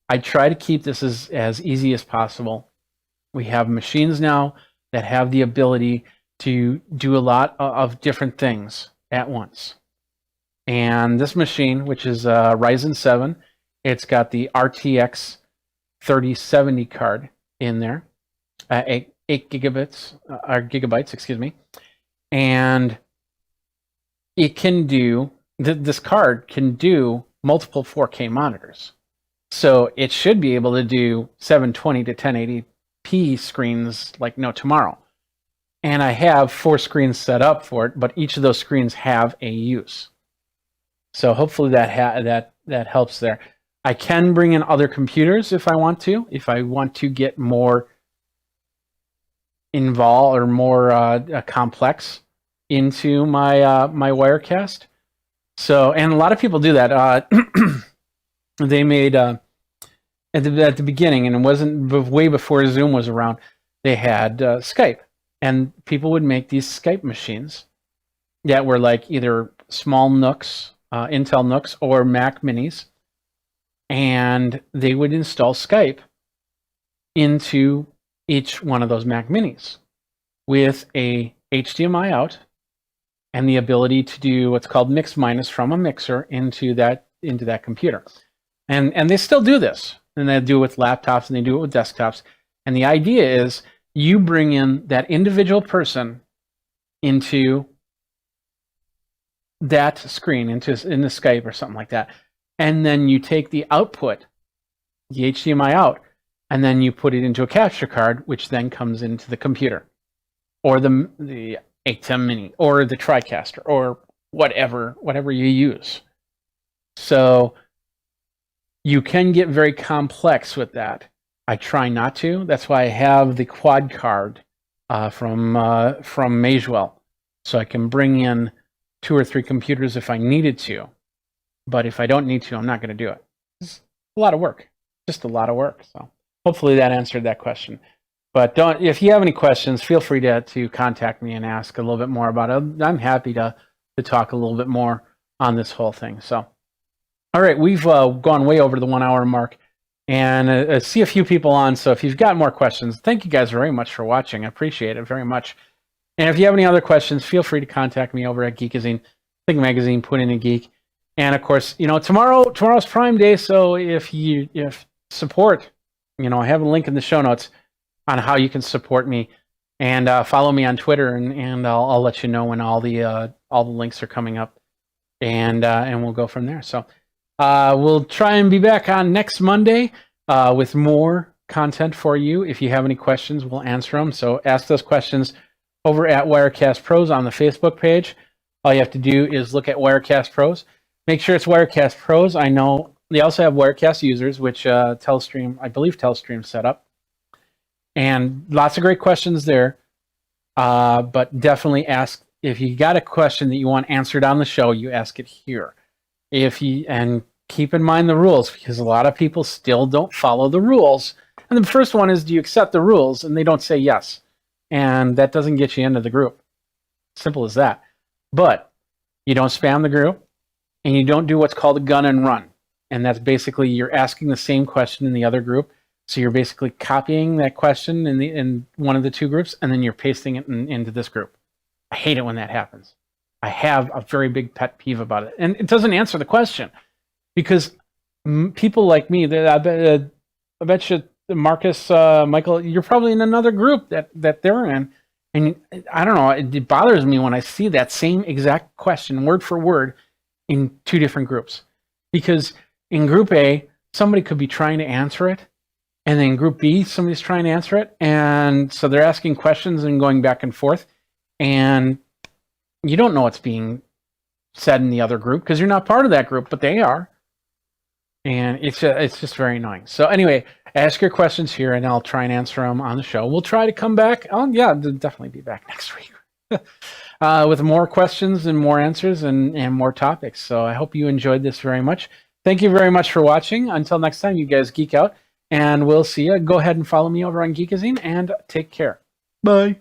I try to keep this as easy as possible. We have machines now that have the ability to do a lot of different things at once. And this machine, which is a Ryzen 7, it's got the RTX 3070 card in there, 8 gigabytes, excuse me. And it can do, this card can do multiple 4K monitors. So it should be able to do 720 to 1080p screens like no tomorrow. And I have 4 screens set up for it, but each of those screens have a use. So hopefully that helps there. I can bring in other computers if I want to get more involved or more complex into my my Wirecast. So, and a lot of people do that. They made at the beginning, and it wasn't way before Zoom was around. They had Skype, and people would make these Skype machines that were like either small Nooks, Intel Nooks, or Mac Minis, and they would install Skype into each one of those Mac Minis with a HDMI out and the ability to do what's called mix minus from a mixer into that computer. And they still do this. And they do it with laptops and they do it with desktops. And the idea is you bring in that individual person into that screen, in the Skype or something like that. And then you take the output, the HDMI out, and then you put it into a capture card, which then comes into the computer. Or the ATEM Mini, or the TriCaster, or whatever you use. So you can get very complex with that. I try not to. That's why I have the quad card from Magewell, so I can bring in 2 or 3 computers if I needed to. But if I don't need to, I'm not going to do it. It's a lot of work, just a lot of work. So hopefully that answered that question. But if you have any questions, feel free to contact me and ask a little bit more about it. I'm happy to talk a little bit more on this whole thing. So, all right, we've gone way over the 1 hour mark, and I see a few people on. So if you've got more questions, thank you guys very much for watching. I appreciate it very much. And if you have any other questions, feel free to contact me over at Geekazine, Think Magazine, put in a geek. And of course, tomorrow's Prime Day. So if support, I have a link in the show notes on how you can support me, and follow me on Twitter, and I'll let you know when all the links are coming up, and we'll go from there. So we'll try and be back on next Monday with more content for you. If you have any questions, we'll answer them. So ask those questions over at Wirecast Pros on the Facebook page. All you have to do is look at Wirecast Pros. Make sure it's Wirecast Pros. I know they also have Wirecast Users, which Telestream, I believe Telestream set up. And lots of great questions there. But definitely ask, if you got a question that you want answered on the show, you ask it here. And keep in mind the rules, because a lot of people still don't follow the rules. And the first one is, do you accept the rules? And they don't say yes. And that doesn't get you into the group. Simple as that. But you don't spam the group, and you don't do what's called a gun and run. And that's basically you're asking the same question in the other group. So you're basically copying that question in one of the 2 groups, and then you're pasting it into this group. I hate it when that happens. I have a very big pet peeve about it. And it doesn't answer the question, because people like me, I bet you, Marcus, Michael, you're probably in another group that they're in. And I don't know, it bothers me when I see that same exact question, word for word, in 2 different groups. Because in Group A, somebody could be trying to answer it, and then Group B, somebody's trying to answer it, and so they're asking questions and going back and forth, and you don't know what's being said in the other group because you're not part of that group, but they are, and it's just very annoying. So anyway, ask your questions here, and I'll try and answer them on the show. We'll try to come back. Oh yeah, I'll definitely be back next week with more questions and more answers and more topics. So I hope you enjoyed this very much. Thank you very much for watching. Until next time, you guys geek out. And we'll see you. Go ahead and follow me over on Geekazine, and take care. Bye.